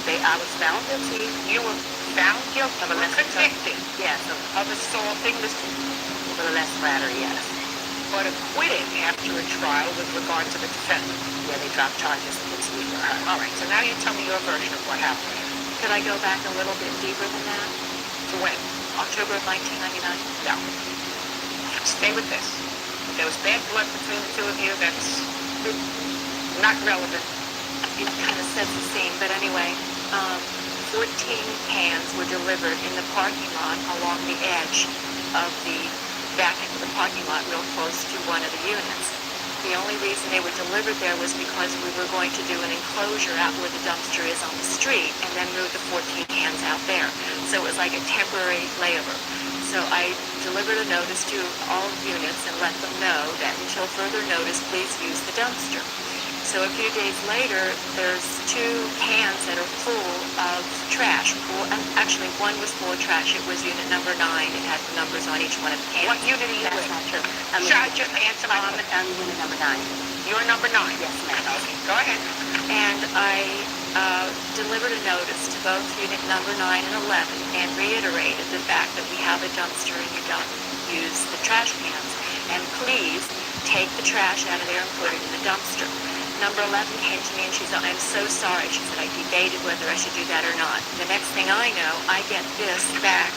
I was found guilty. You were found guilty. Of a lesser convicted. Yes, Of assaulting Mr. for the less flattery, yes. But acquitted after a trial with regard to the defendant. Yeah, they dropped charges against me for her. All right, so now you tell me your version of what happened. Could I go back a little bit deeper than that? To when? October of 1999? No. Stay with this. If there was bad blood between the two of you, that's not relevant. It kind of sets the scene, but anyway, 14 cans were delivered in the parking lot along the edge of the back into the parking lot real close to one of the units. The only reason they were delivered there was because we were going to do an enclosure out where the dumpster is on the street and then move the 14 cans out there. So it was like a temporary layover. So I delivered a notice to all units and let them know that until further notice, please use the dumpster. So a few days later, there's 2 cans that are full of trash. Actually, one was full of trash. It was unit number 9. It had the numbers on each one of the cans. What unit are you That's in? not true. Just answer my question. I'm unit number 9. You're number 9. Yes, ma'am. Okay, go ahead. And I delivered a notice to both unit number 9 and 11 and reiterated the fact that we have a dumpster and you don't use the trash cans. And please take the trash out of there and put it in the dumpster. Number 11 came to me and she said, I'm so sorry. She said, I debated whether I should do that or not. The next thing I know, I get this back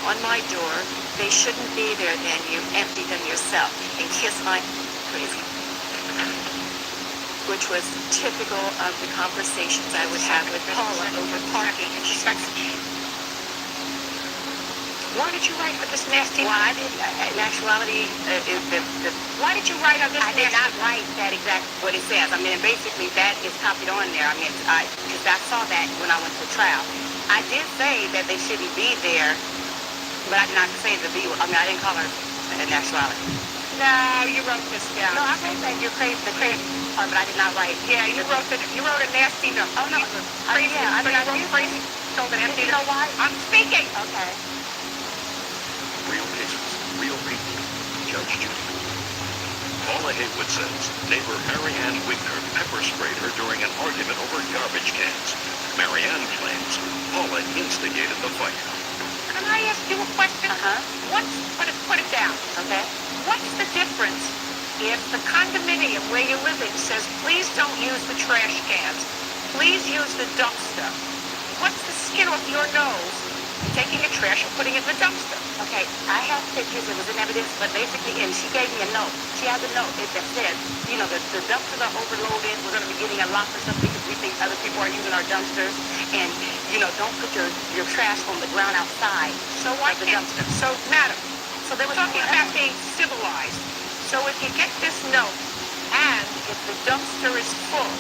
on my door. They shouldn't be there then. You empty them yourself and kiss my crazy. Which was typical of the conversations I would have with Paula over parking. And she said, Why did you write for this nasty? Well, I did. In actuality, Why did you write on this I did nasty? not write that exact what it says. I mean, basically that is copied on there. I mean, because I saw that when I went to trial. I did say that they shouldn't be there, but I did not say the B. I mean, I didn't call her in actuality. No, you wrote this down. No, I wrote that you're crazy, the crazy part, but I did not write. Yeah, you wrote a nasty note. Oh no, Crazy. yeah, I So mean, you wrote crazy. Told an empty. You know why? I'm speaking. Okay. Real cases, real people. Judge Judy. Paula Haywood says neighbor Mary Ann Wigner pepper sprayed her during an argument over garbage cans. Mary Ann claims Paula instigated the fight. Can I ask you a question? Put it down. Okay. What's the difference if the condominium where you're living says, please don't use the trash cans, please use the dumpster? What's the skin off your nose taking the trash and putting it in the dumpster? Okay, I have pictures, it was in evidence, but basically, and she gave me a note. She has a note that says, you know, the dumpsters are overloaded, we're going to be getting a lot for something because we think other people are using our dumpsters, and don't put your trash on the ground outside. So why of the can't, dumpster. so madam, So there was talking about being civilized. So if you get this note and if the dumpster is full,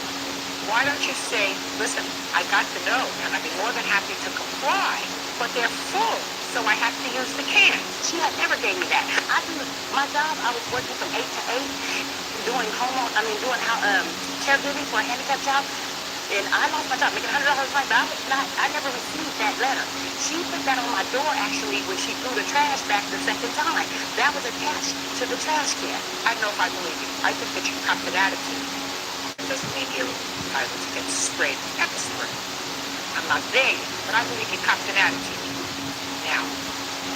why don't you say, listen, I got the note and I'd be more than happy to comply, but they're full, so I have to use the can. She had never gave me that. My job, I was working from 8 to 8, doing caregiving for a handicapped job. And I lost my job, making $100 a month, but I never received that letter. She put that on my door, actually, when she threw the trash back the second time. That was attached to the trash can. I don't know if I believe you. I think that you copped an attitude. It doesn't mean you're entitled to get sprayed with pepper spray. I'm not there yet, but I believe you copped an attitude. Now,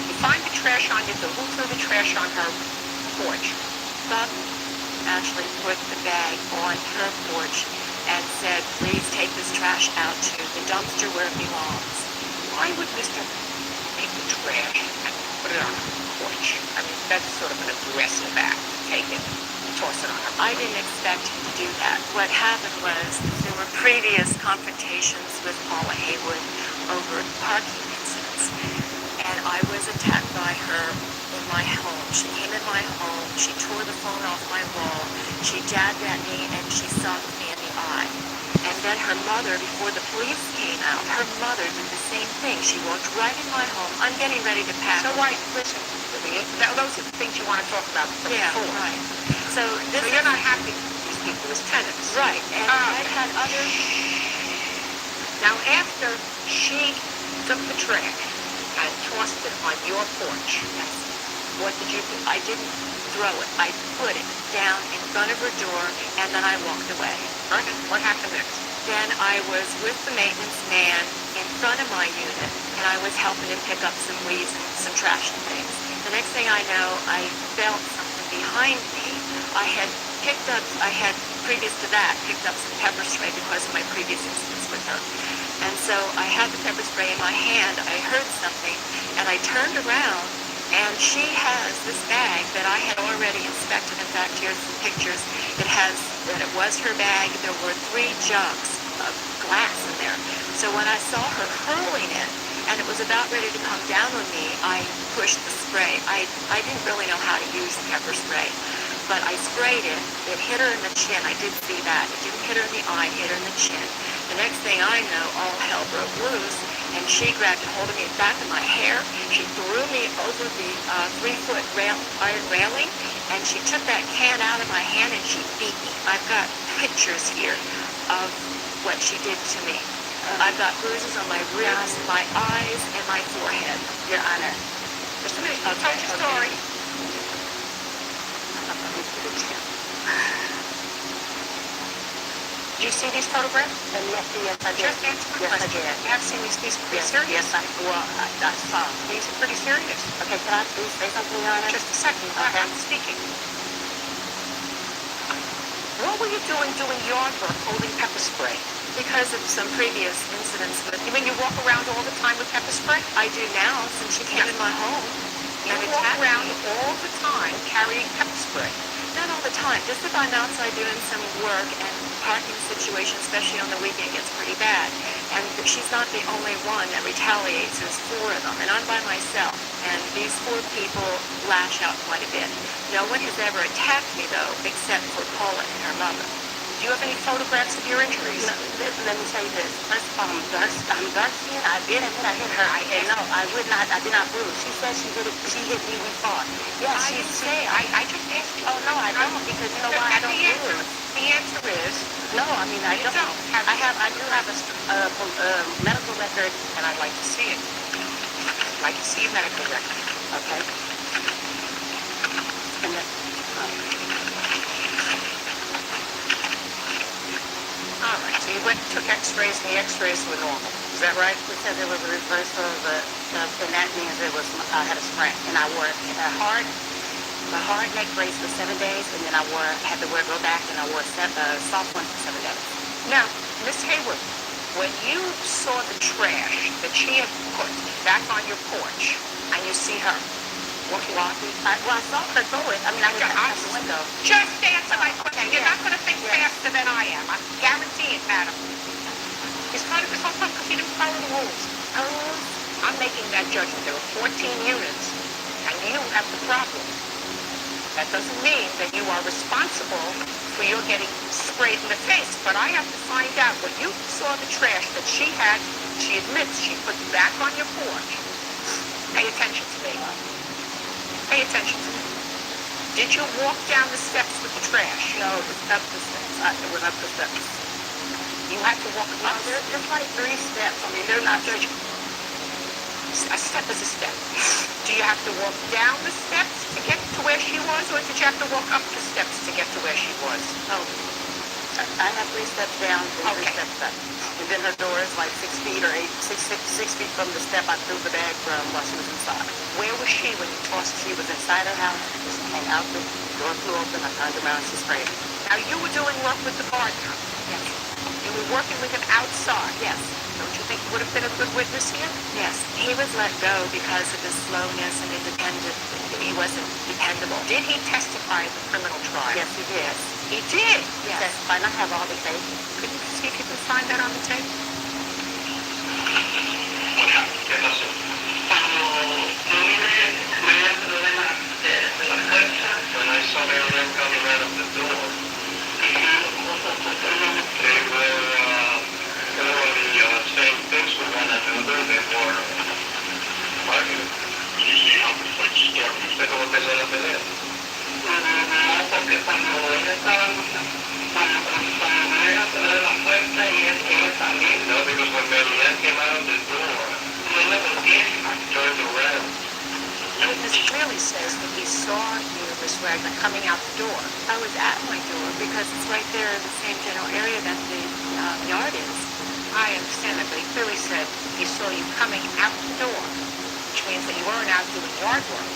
you find the trash on you, who threw the trash on her porch? Bob actually put the bag on her porch and said, please take this trash out to the dumpster where it belongs. Why would Mr. take the trash and put it on her porch? I mean, that's sort of an aggressive act. Take it, toss it on her porch. I didn't expect him to do that. What happened was there were previous confrontations with Paula Haywood over parking incidents, and I was attacked by her in my home. She came in my home, she tore the phone off my wall, she jabbed at me, and she socked me in the eye. And then her mother, before the police came out, her mother did the same thing. She walked right in my home. I'm getting ready to pack. So why, listen, those are the things you want to talk about before. Yeah, right. So So you're not happy with these people as tenants. Right, and I had other... Now, after she took the trash and tossed it on your porch, what did you do? I didn't throw it. I put it down in front of her door, and then I walked away. Okay, what happened next? Then I was with the maintenance man in front of my unit, and I was helping him pick up some weeds and some trash and things. The next thing I know, I felt something behind me. I had previous to that, picked up some pepper spray because of my previous incidents with her. And so I had the pepper spray in my hand. I heard something, and I turned around, and she has this bag that I had already inspected. In fact, here's some pictures. It was her bag. There were 3 jugs of glass in there. So when I saw her hurling it, and it was about ready to come down on me, I pushed the spray. I didn't really know how to use the pepper spray, but I sprayed it. It hit her in the chin. I did see that. It didn't hit her in the eye. It hit her in the chin. The next thing I know, all hell broke loose, and she grabbed a hold of me back of my hair. She threw me over the 3-foot iron railing, and she took that can out of my hand and she beat me. I've got pictures here of what she did to me. I've got bruises on my ribs, my eyes, and my forehead. Your Honor. Just a minute. I told your story. Did you see these photographs? Yes, I did. Just answer my Yes, I question. did. You have seen these pretty serious? Yes, I saw. These are pretty serious. Okay, can I please say something, Your Honor? Just a second. Okay. I'm speaking. What were you doing yard work holding pepper spray? Because of some previous incidents with... You mean you walk around all the time with pepper spray? I do now, since she came in my home You and walk attacked around me. all the time carrying pepper spray. Not all the time. Just if I'm outside doing some work and parking situation, especially on the weekend, gets pretty bad. And she's not the only one that retaliates. There's 4 of them, and I'm by myself. And these 4 people lash out quite a bit. No one has ever attacked me, though, except for Paula and her mother. Do you have any photographs of your injuries? No, let me tell you this. First of all, I'm dark skinned. I did admit I hit her. I did not bruise. She said she hit me, we fought. Yeah, I didn't say. I just asked you. Oh, no, I don't, because you know why I don't bruise. The answer is No, I mean, I You don't. don't have- I do have a medical record. and I'd like to see it. I'd like to see a medical record. Okay. And then, All right. So you went and took X-rays, and the X-rays were normal. Is that right? it says it was a reversal of and that means I had a sprain, and I wore a hard neck brace for 7 days, and then had to go back, and I wore soft ones for 7 days. Now, Miss Hayward, when you saw the trash that she had put back on your porch, and you see her, what do you want? I saw her throw it. I mean, I was out the window. Just answer my question. You're yeah. not going to think Yeah. faster than I am. I guarantee it, madam. It's kind of confusing. She didn't follow the rules. I'm making that judgment. There were 14 units, and you have the problem. That doesn't mean that you are responsible for your getting sprayed in the face. But I have to find out when you saw the trash that she had, she admits she put back on your porch. Pay attention to me. Pay attention to me. Did you walk down the steps with the trash? No, it's up the steps. It was up the steps. You had to walk up. There's like 3 steps. I mean, they're not very... A step is a step. Do you have to walk down the steps to get to where she was, or did you have to walk up the steps to get to where she was? Oh, I have 3 steps down and 3 Okay. steps up. And then her door is like 6 feet or 6 feet from the step I threw the bag from while she was inside. Where was she when you tossed She was inside her house. She came out, the door flew open, I turned around, she sprayed me. Now, you were doing work with the gardener. Yes. You were working with him outside. Yes. Don't you think he would have been a good witness here? Yes, he was let go because of his slowness and independent. He wasn't dependable. Did he testify in the criminal trial? Yes, he did. He did? Yes. Testified, and I have all the tape. Could you see if you can find that on the tape? What happened? ¿Qué pasó? When I saw them coming out of the door, they were saying things with one another. They were arguing. ¿Usted cómo empezó la pelea? No, porque cuando ella estaba de la puerta y él también. No, because when Marianne came out of the door, I turned around. The witness clearly says that he saw you, Miss Wagner, coming out the door. I was at my door because it's right there in the same general area that the yard is. I understand that, but he clearly said he saw you coming out the door, which means that you weren't out doing yard work.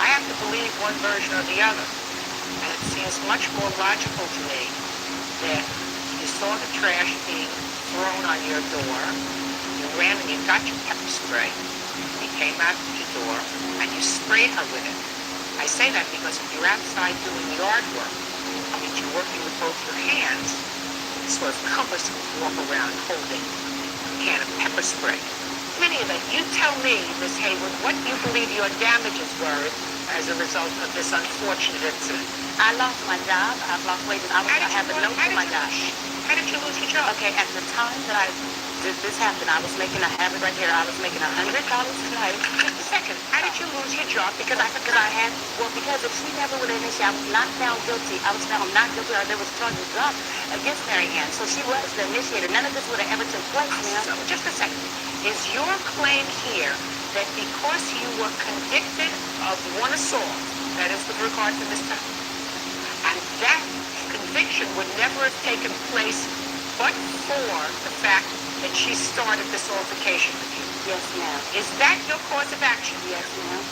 I have to believe one version or the other, and it seems much more logical to me that you saw the trash being thrown on your door, you ran and you got your pepper spray, you came out the door, and you sprayed her with it. I say that because if you're outside doing yard work, it means you're working with both your hands. It's sort of cumbersome to walk around holding a can of pepper spray. In any event, you tell me, Miss Hayward, what you believe your damages were as a result of this unfortunate incident. I lost my job. I've lost wages. I have a note for my job. How did you lose your job? Okay, at the time that this happened, I was making, I have it right here, I was making $100 a night. Just a second. How did you lose your job? Because if she never would have initiated, I was not found guilty. I was found not guilty, or there was charges dropped against Mary Ann. So she was the initiator. None of this would have ever took place, ma'am. So, just a second. Is your claim here that because you were convicted of one assault, that is with regard to Mr. and that conviction would never have taken place but for the fact that she started this altercation with you? Yes, ma'am. Is that your cause of action? Yes, ma'am.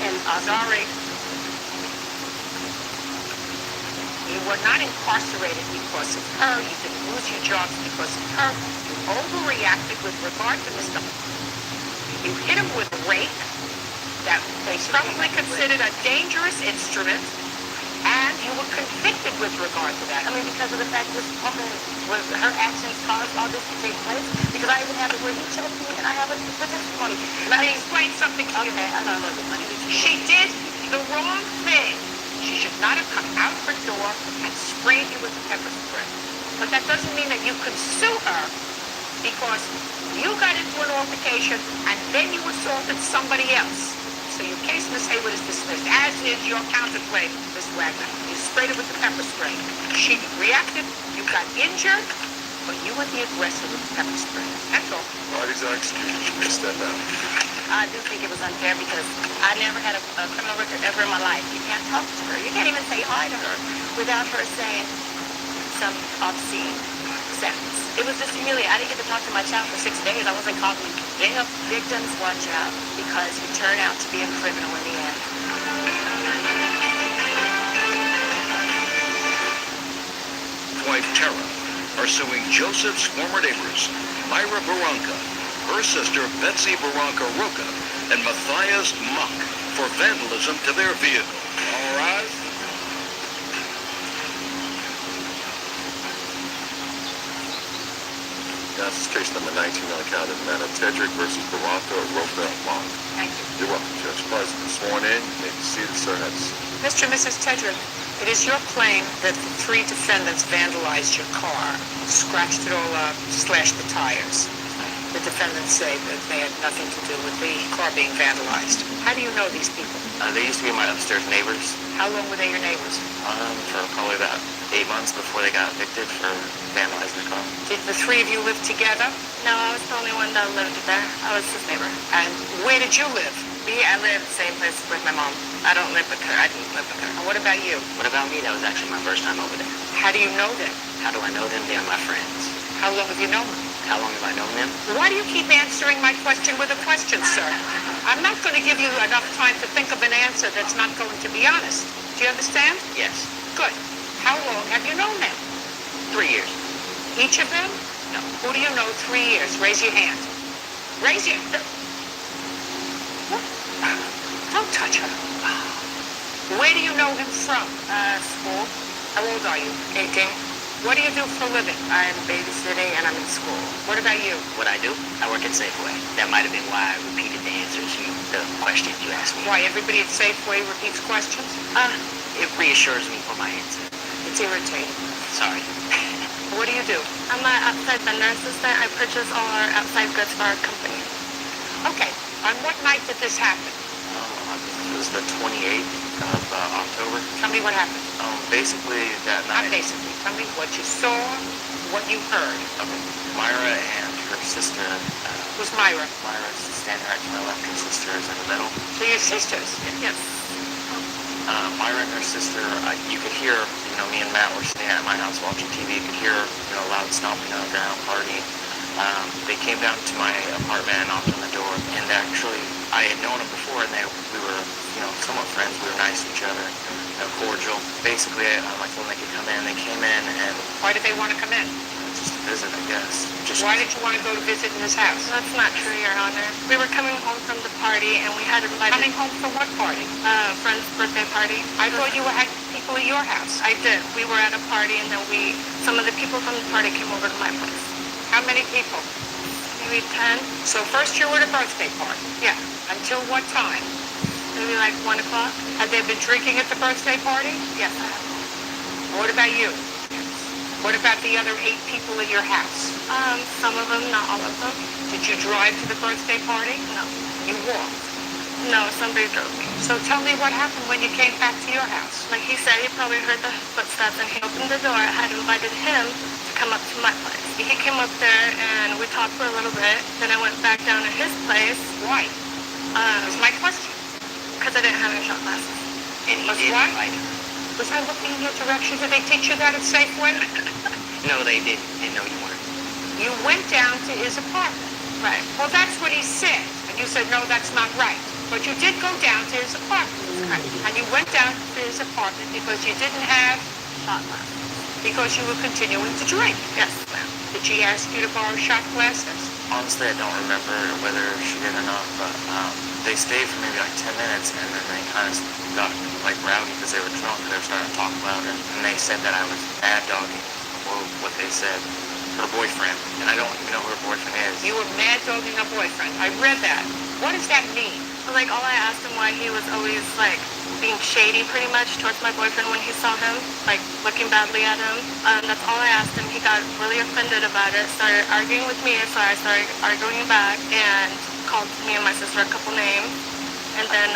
And Sorry. You were not incarcerated because of her. You didn't lose your jobs because of her. You overreacted with regard to Mr. You hit him with a rake that they probably considered a dangerous instrument, and you were convicted with regard to that. I mean, because of the fact this woman was, her actions caused all this to take place, because I even have it where he choked me and I have it for testimony. Let me explain something to you. Okay, I don't know the money. She did the wrong thing. She should not have come out her door and sprayed you with the pepper spray. But that doesn't mean that you could sue her because you got into an altercation and then you assaulted somebody else. So your case, Miss Hayward, is dismissed, as is your counterclaim, Miss Wagner. You sprayed her with the pepper spray. She reacted, you got injured, but you were the aggressor with the pepper spray. That's all. Parties are excused. You may step out. I do think it was unfair because I never had a criminal record ever in my life. You can't talk to her. You can't even say hi to her without her saying some obscene sentence. It was just humiliating. I didn't get to talk to my child for 6 days. I wasn't called me jail. Victims, watch out because you turn out to be a criminal in the end. Wife Tara are suing Joseph's former neighbors, Myra Barranca, her sister Betsy Barranca Roca, and Matthias Mock for vandalism to their vehicle. All rise. This is case number 19 on the calendar, the matter of Tedrick versus Baronto Roper Monk. Thank you. You're welcome, Judge. Parties have been sworn in. You may be seated, sir. Have a seat. Mr. and Mrs. Tedrick, it is your claim that the three defendants vandalized your car, scratched it all up, slashed the tires. The defendants say that they had nothing to do with the car being vandalized. How do you know these people? They used to be my upstairs neighbors How long were they your neighbors? for probably about 8 months before they got evicted for vandalizing the car. Did the three of you live together? No, I was the only one that lived there. I was his neighbor. And where did you live? Me, I live the same place with my mom. I don't live with her. I didn't live with her. And what about you? What about me? That was actually my first time over there. How do you know them? How do I know them? They are my friends. How long have you known them? How long have I known them? Why do you keep answering my question with a question, sir? I'm not going to give you enough time to think of an answer that's not going to be honest. Do you understand? Yes. Good. How long have you known them? 3 years. Each of them? No. Who do you know 3 years? Raise your hand. Raise your... What? Don't touch her. Where do you know him from? School. How old are you? 18. What do you do for a living? I'm babysitting and I'm in school. What about you? What I do? I work at Safeway. That might have been why I repeated the answers the questions you asked me. Why, everybody at Safeway repeats questions? It reassures me for my answer. It's irritating. Sorry. What do you do? I'm an outside vendor assistant. I purchase all our outside goods for our company. Okay. On what night did this happen? It was the 28th of October. Tell me what happened. Basically, that Not night... basically. Tell me what you saw, what you heard. Okay. Myra and her sister... Who's Myra? Myra's standing right to my left. Her sister is in the middle. So your sisters? Yes. Myra and her sister, you could hear, me and Matt were sitting at my house watching TV. You could hear, loud stomping on the ground, partying. They came down to my apartment and knocked on the door. And actually, I had known them before, and we were, somewhat friends. We were nice to each other, cordial. Basically, I told them they could come in. They came in, and Why did they want to come in? just to visit, I guess. Why did you want to go to visit in his house? That's not true, Your Honor. We were coming home from the party and we had invited Coming home from what party? a friend's birthday party. I thought you had people at your house. I did. We were at a party and then some of the people from the party came over to my place. How many people? Maybe 10. So first you were at a birthday party. Yeah. Until what time? Maybe like 1 o'clock. Had they been drinking at the birthday party? Yes, I have. What about you? What about the other 8 people at your house? Some of them, not all of them. Did you drive to the birthday party? No. You walked. No, somebody drove me. So tell me what happened when you came back to your house. Like he said, he probably heard the footsteps and he opened the door. I had invited him to come up to my place. He came up there and we talked for a little bit. Then I went back down to his place. Why? That's my question. Because I didn't have any shot glasses. And he What's did what? invite her. Was I looking in your direction? Did they teach you that at Safeway? No, they didn't. And no, you weren't. You went down to his apartment. Right. Well, that's what he said. And you said, no, that's not right. But you did go down to his apartment. And you went down to his apartment because you didn't have Shot glasses. because you were continuing to drink. Yes, ma'am. Did she ask you to borrow shot glasses? Honestly, I don't remember whether she did or not, but they stayed for maybe like 10 minutes, and then they kind of got like rowdy because they were drunk. They were starting to talk louder, and they said that I was bad dogging, or what they said, her boyfriend, and I don't even know who her boyfriend is. You were mad dogging a boyfriend. I read that. What does that mean? Like all I asked him why he was always like being shady pretty much towards my boyfriend when he saw him, like looking badly at him. That's all I asked him. He got really offended about it, started arguing with me, so I started arguing back and called me and my sister a couple names. And then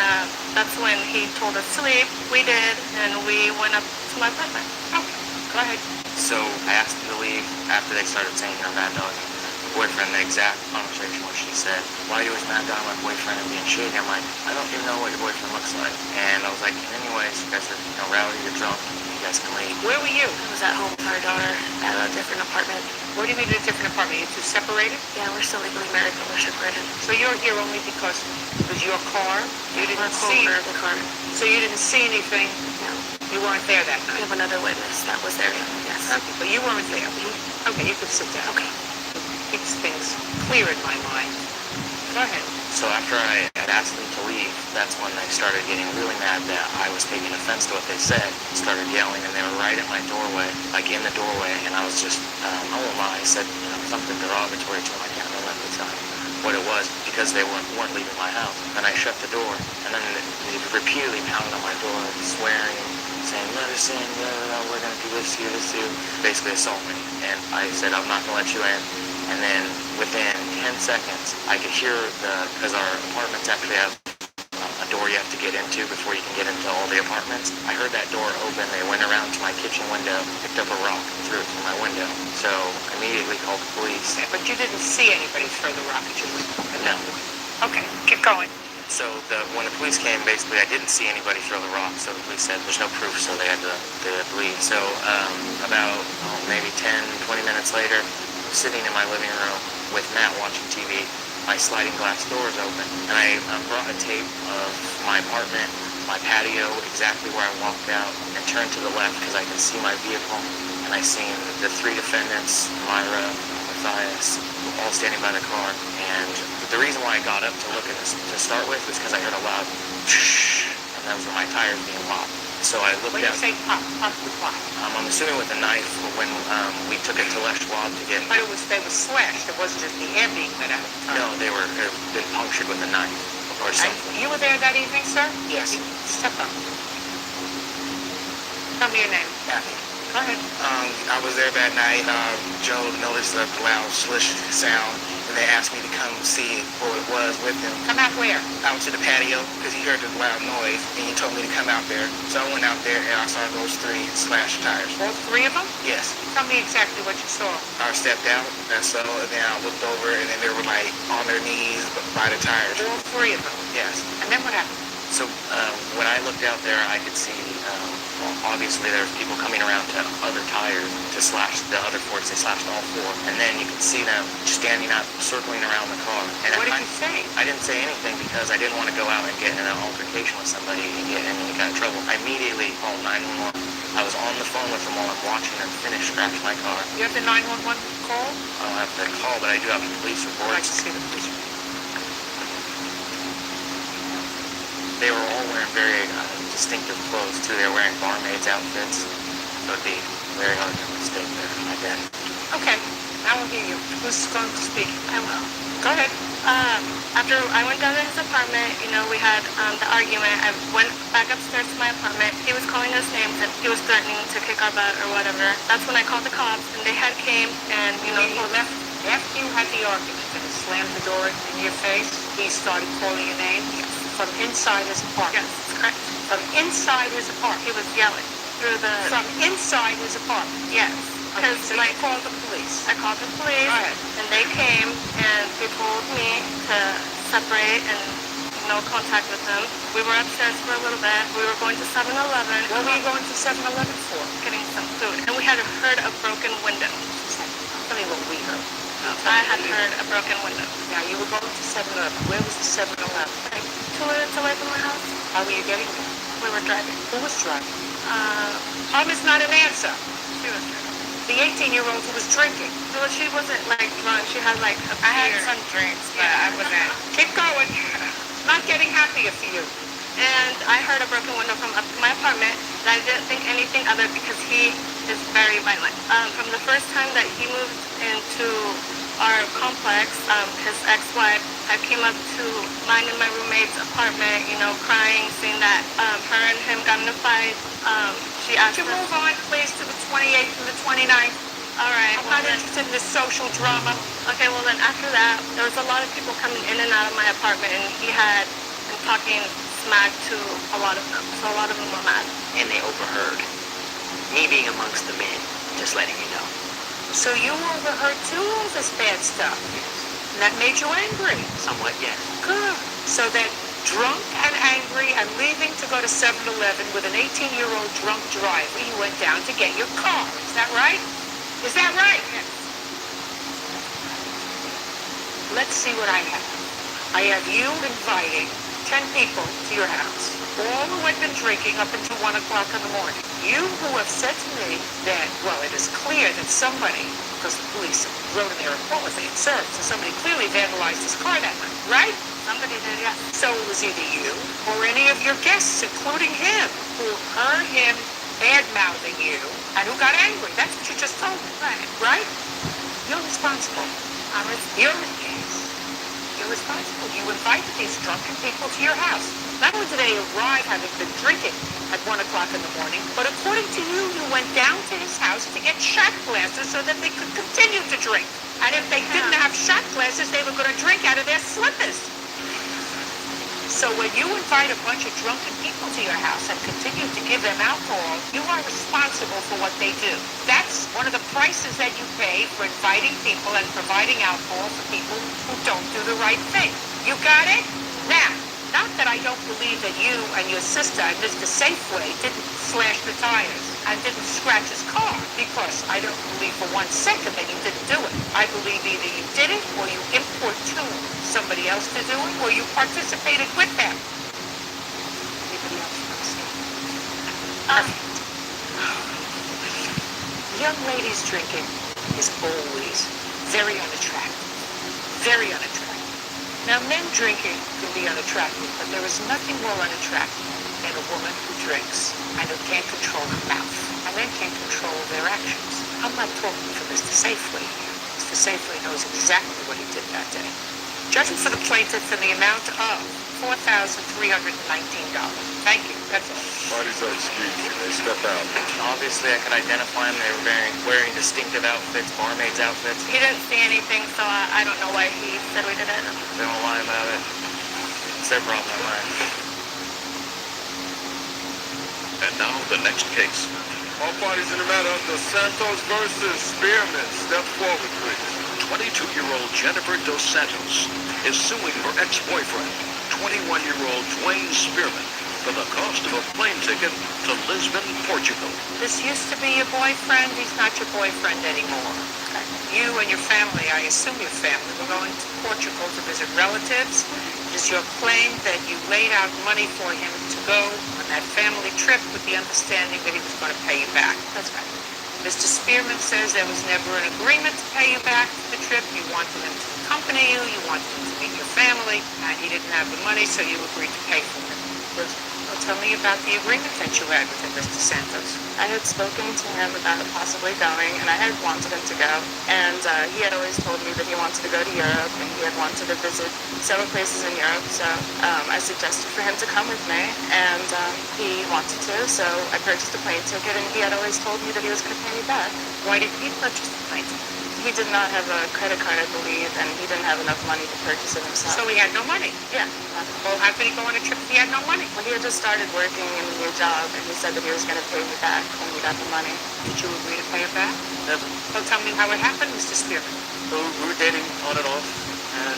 that's when he told us to leave. We did, and we went up to my apartment. Okay, go ahead. So I asked them to leave after they started saying, bad dogging her boyfriend. The exact conversation where she said, why are you always mad dogging my boyfriend and being shady? I'm like, I don't even know what your boyfriend looks like. And I was like, anyways, you guys are rowdy, you're drunk, you guys can leave. Where were you? I was at home with our daughter at a different apartment. What do you mean in a different apartment? You two separated? Yeah, we're still legally married, but we're separated. So you're here only because it was your car? You We're didn't home see for the car. So you didn't see anything? No. You weren't there that We night? have another witness that was there. Yes. Okay, but you weren't there. Okay, you can sit down. Okay. Keeps things clear in my mind. Go ahead. So after I asked them to leave, that's when they started getting really mad that I was taking offense to what they said. Started yelling, and they were right at my doorway, like in the doorway, and I was just, oh my, I said, something derogatory to them. I can't remember at the time what it was, because they weren't leaving my house. And I shut the door, and then they repeatedly pounded on my door, swearing, saying, let us in, we're going to do this to you, basically assault me. And I said, I'm not going to let you in. And then within 10 seconds, I could hear because our apartments actually have a door you have to get into before you can get into all the apartments. I heard that door open. They went around to my kitchen window, picked up a rock, and threw it through my window. So I immediately called the police. Yeah, but you didn't see anybody throw the rock at you? No. Okay, keep going. So when the police came, basically I didn't see anybody throw the rock, so the police said there's no proof, so they had to leave. So about maybe 10, 20 minutes later, I'm sitting in my living room with Matt watching TV. My sliding glass door is open, and I brought a tape of my apartment, my patio, exactly where I walked out, and turned to the left because I could see my vehicle, and I seen the 3 defendants, Myra, Matthias, all standing by the car. And the reason why I got up to look at this to start with was because I heard a loud shh, and those were my tires being popped. So I looked When you out. say pop with what? I'm assuming with a knife when we took it to Les Schwab to get. But they were slashed. It wasn't just the air being let out. No, they were been punctured with a knife or something. You were there that evening, sir? Yes. Step up. Tell me your name. Kathy. Go ahead. I was there that night. Joe noticed the loud slish sound, and they asked me to come see what it was with him. Come out where? Out to the patio, because he heard the loud noise, and he told me to come out there. So I went out there, and I saw those 3 slashed tires. All 3 of them? Yes. Tell me exactly what you saw. I stepped out, and then I looked over, and then they were like on their knees by the tires. All 3 of them? Yes. And then what happened? So when I looked out there, I could see, obviously there was people coming around to other tires to slash the other 4s. They slashed all 4. And then you could see them standing up, circling around the car. And What did you say? I didn't say anything because I didn't want to go out and get in an altercation with somebody and get in any kind of trouble. I immediately called 911. I was on the phone with them while I'm watching them finish scratch my car. You have the 911 call? I don't have the call, but I do have the police I'd report. like to see the police report. They were all wearing very distinctive clothes too. They were wearing barmaids outfits, so it'd be very hard to mistake their identity. Okay, now we'll hear you. Who's going to speak? I will. Go ahead. After I went down to his apartment, we had the argument. I went back upstairs to my apartment. He was calling us names and he was threatening to kick our butt or whatever. That's when I called the cops and they had came and, He left after you had the argument and he slammed the door in your face. He started calling your name from inside his apartment. yes, that's correct. From inside his apartment. He was yelling through the, From inside his apartment. yes. Okay, Because so you called the police. I called the police Go ahead. and they came and they told me to separate and no contact with them. We were upstairs for a little bit. We were going to 7-Eleven. What were you going to 7-Eleven for? Getting some food. And we had heard a broken window. Tell me what we heard. I had heard a broken window. Now, you were going to 7-Eleven. Where was the 7-Eleven? Like 2 minutes away from my house. How were you getting there? We were driving. Who was driving? Uh, Is not an answer. she was driving. The 18-year-old who was drinking. Well, she wasn't like drunk. She had like a beer. I had some drinks, but I wasn't. Keep going. Not getting happier for you. And I heard a broken window from up to my apartment, and I didn't think anything of it because he is very violent. From the first time that he moved into our complex, his ex-wife had came up to mine and my roommate's apartment, crying, saying that her and him got in a fight. She asked Could you us, move on, please, to the 28th and the 29th? all right, I'm well not then, interested in this social drama. okay, well then after that, there was a lot of people coming in and out of my apartment, and he had been talking smack to a lot of them. So a lot of them were mad. And they overheard me being amongst the men, just letting you know. So you overheard too all this bad stuff. And that made you angry. Somewhat, yes. Good. So then, drunk and angry and leaving to go to 7-Eleven with an 18-year-old drunk driver, you went down to get your car. Is that right? Is that right? Yes. Let's see what I have. I have you inviting 10 people to your house, all who had been drinking up until 1 o'clock in the morning. You who have said to me that, well, it is clear that somebody, because the police wrote in their report what they had served, so somebody clearly vandalized his car that night, right? Somebody did, yes. So it was either you or any of your guests, including him, who heard him bad-mouthing you and who got angry. That's what you just told me. Right. Right? You're responsible. You're responsible. You invited these drunken people to your house. Not only did they arrive having been drinking at 1 o'clock in the morning, but according to you, you went down to his house to get shot glasses so that they could continue to drink. And if they didn't have shot glasses, they were going to drink out of their slippers. So when you invite a bunch of drunken people to your house and continue to give them alcohol, you are responsible for what they do. That's one of the prices that you pay for inviting people and providing alcohol for people who don't do the right thing. You got it? Now, not that I don't believe that you and your sister and Mr. Safeway didn't slash the tires and didn't scratch his car, because I don't believe for 1 second that you didn't do it. I believe either you did it or you importuned somebody else to do it or you participated with them. Anybody else want to say? Young ladies drinking is always very unattractive. Very unattractive. Now, men drinking can be unattractive, but there is nothing more unattractive than a woman who drinks and who can't control her mouth, and then can't control their actions. I'm not talking for Mr. Safeway here. Mr. Safeway knows exactly what he did that day. Judging for the plaintiff in the amount of $4,319. Thank you. That's all. Parties are excused. You may step out. Obviously, I could identify them. They were wearing distinctive outfits, barmaids outfits. He didn't see anything, so I don't know why he said we did it. They don't lie about it. It's their problem, not mine. And now the next case. All parties in the matter of Dos Santos versus Spearman. Step forward, please. 22-year-old Jennifer Dos Santos is suing her ex-boyfriend, 21-year-old Dwayne Spearman, for the cost of a plane ticket to Lisbon, Portugal. This used to be your boyfriend. He's not your boyfriend anymore. You and your family, I assume your family, were going to Portugal to visit relatives. It is your claim that you laid out money for him to go on that family trip with the understanding that he was going to pay you back. That's right. Mr. Spearman says there was never an agreement to pay you back for the trip. You wanted him to accompany you. You wanted him to meet your family. And he didn't have the money, so you agreed to pay for it. Well, tell me about the agreement that you had with him, Mr. Santos. I had spoken to him about possibly going, and I had wanted him to go. And he had always told me that he wanted to go to Europe, and he had wanted to visit several places in Europe. So I suggested for him to come with me, and he wanted to. So I purchased a plane ticket, and he had always told me that he was going to pay me back. Why did he purchase the plane ticket? He did not have a credit card, I believe, and he didn't have enough money to purchase it himself. So he had no money? Yeah. Well, how could he go on a trip if he had no money? Well, he had just started working in a new job, and he said that he was going to pay me back when he got the money. Did you agree to pay it back? Never. Well, tell me how it happened, Mr. Spearman. We were dating on and off, and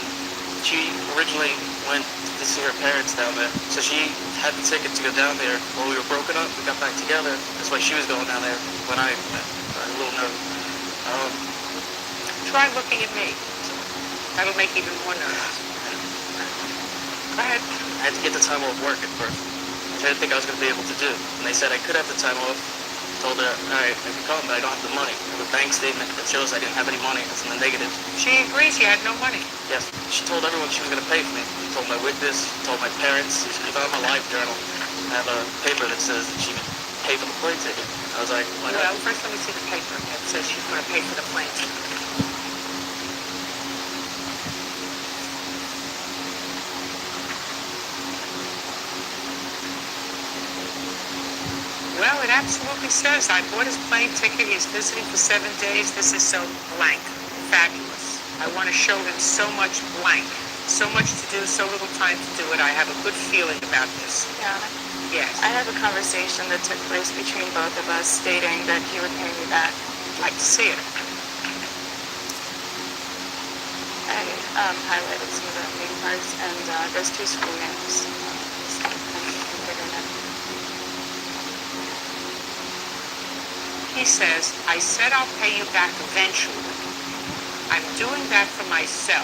she originally went to see her parents down there. So she had the ticket to go down there. While we were broken up, we got back together. That's why she was going down there when I met. I'm a little nervous. Try looking at me. That'll make even more nervous. Go ahead. I had to get the time off work at first, which I didn't think I was going to be able to do. And they said I could have the time off. Told her, all right, I can come, but I don't have the money. I have a bank statement that shows I didn't have any money. It's in the negative. She agrees you had no money. Yes. She told everyone she was going to pay for me. Told my witness, told my parents. She found my life journal. I have a paper that says that she would pay for the plane ticket. I was like, why not? Well, first let me see the paper that says she's going to pay for the plane ticket. Well, it absolutely says, I bought his plane ticket, he's visiting for 7 days, this is so blank, fabulous. I want to show him so much blank, so much to do, so little time to do it. I have a good feeling about this. Yeah. Yes. I have a conversation that took place between both of us stating that he would pay me back. I'd like to see it. I highlighted some of the main parts, and there's 2 school names. He says, I said I'll pay you back eventually. I'm doing that for myself.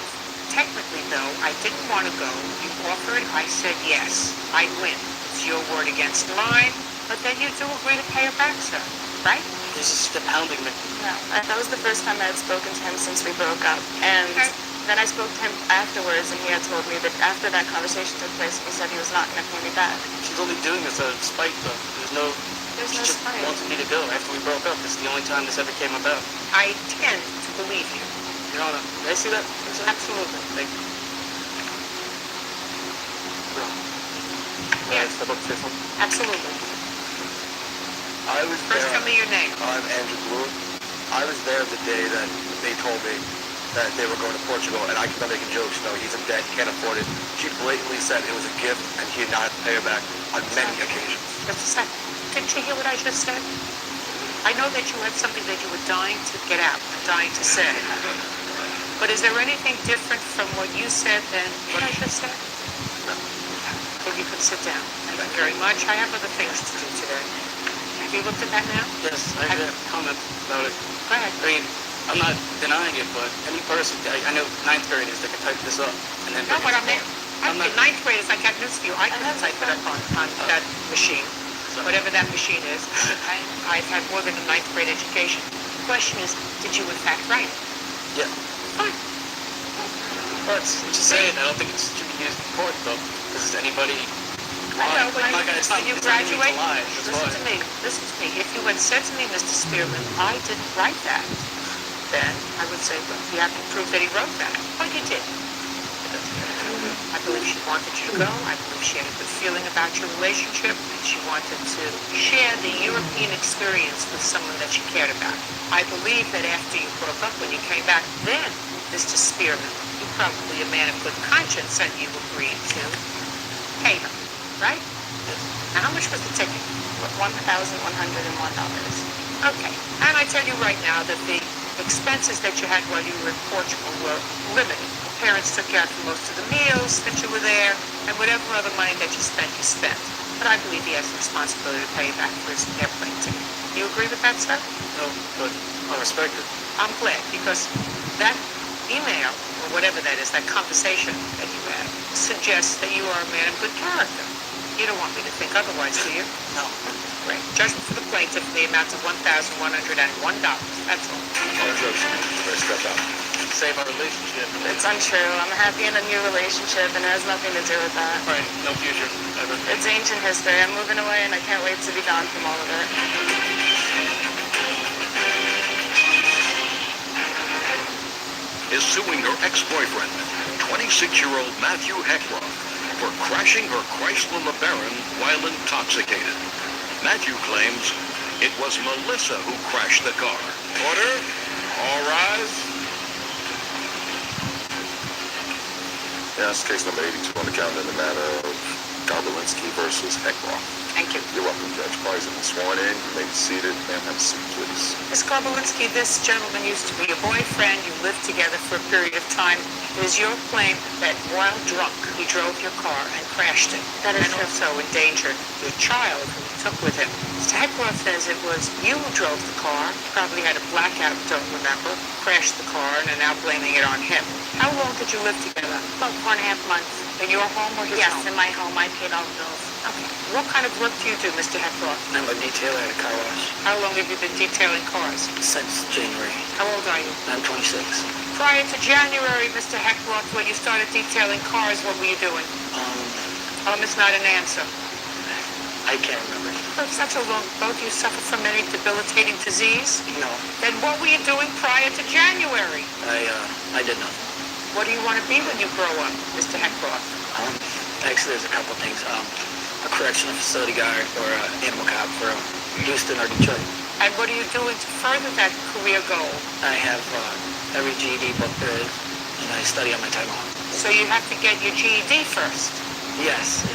Technically, though, I didn't want to go. You offered, I said yes. I win. It's your word against mine, but then you do agree to pay it back, sir. Right? He's just hounding me. No, that was the first time I had spoken to him since we broke up. And Then I spoke to him afterwards, and he had told me that after that conversation took place, he said he was not going to pay me back. She's only doing this out of spite, though. There's She no just spite. wanted me to go after we broke up. This is the only time this ever came about. I tend to believe you. Your Honor, did I see that? Absolutely. Thank you. Yes. Step up to this one. Absolutely. I was First, there. tell me your name. I'm Andrew Blue. I was there the day that they told me that they were going to Portugal, and I kept on making jokes. No, he's in debt, he can't afford it. She blatantly said it was a gift, and he did not have to pay her back on many occasions. Just a second. Didn't you hear what I just said? I know that you had something that you were dying to get out, dying to say. But is there anything different from what you said than what I just said? No. Then you can sit down. Thank you very much. I have other things to do today. Have you looked at that now? Yes, I have a comment about it. Go ahead. I mean, I'm not denying it, but any person, I know ninth graders that can type this up and then. No, but I'm there. I'm not. In ninth graders, I got news for you. I can type it up on that machine, whatever that machine is. I've had more than a ninth grade education. The question is, did you in fact write it? Yeah. Fine. Well, it's just saying, I don't think it should be used in court, though, because anybody. I know, but when you graduate, lie. listen to me. Listen to me. If you had said to me, Mr. Spearman, I didn't write that, then I would say, well, you have to prove that he wrote that. But he did. I believe she wanted you to go. I believe she had a good feeling about your relationship. And she wanted to share the European experience with someone that she cared about. I believe that after you broke up, when you came back, then, Mr. Spearman, you're probably a man of good conscience, and you agreed to pay her, right? Now, how much was the ticket? $1,101. Okay. And I tell you right now that the expenses that you had while you were in Portugal were limited. Parents took you out for most of the meals that you were there, and whatever other money that you spent, you spent. But I believe he has the responsibility to pay you back for his airplane ticket. You agree with that, sir? No, but I respect it. I'm glad, because that email, or whatever that is, that conversation that you had, suggests that you are a man of good character. You don't want me to think otherwise, do you? No. Great. Judgment for the plaintiff in the amount of $1,101. That's all. Objection. May step out. Save our relationship. It's untrue. I'm happy in a new relationship, and it has nothing to do with that. Right, no future, ever. It's ancient history. I'm moving away, and I can't wait to be gone from all of it. Is suing her ex-boyfriend, 26-year-old Matthew Heckroth, for crashing her Chrysler LeBaron while intoxicated. Matthew claims it was Melissa who crashed the car. Order. All rise. Yes, case number 82 on the calendar in the matter of Garbolinski versus Heckroth. Thank you. You're welcome, Judge. Parties have been sworn in. You may be seated. Ma'am, have a seat, please. Ms. Garbolinski, this gentleman used to be your boyfriend. You lived together for a period of time. It is your claim that while drunk, he drove your car and crashed it. That is and true. also endangered your child who he took with him. Mr. Heckroth says it was you who drove the car, probably had a blackout, don't remember, crashed the car, and are now blaming it on him. How long did you live together? About 4.5 months. In your home or his Yes, home? in my home. I paid all the bills. Okay. What kind of work do you do, Mr. Heckroth? I'm a detailer at a car wash How long have you been detailing cars? since January. How old are you? I'm 26. Prior to January, Mr. Heckroth, when you started detailing cars, what were you doing? It's not an answer. I can't remember. Well, it's not so long. Both you suffer from any debilitating disease? No, Then what were you doing prior to January? I did nothing. What do you want to be when you grow up, Mr. Heckroth? Actually, there's a couple things. A correctional facility guard or an animal cop for Houston or Detroit. And what are you doing to further that career goal? I have every GED book there is, and I study on my time off. So you have to get your GED first. Yes.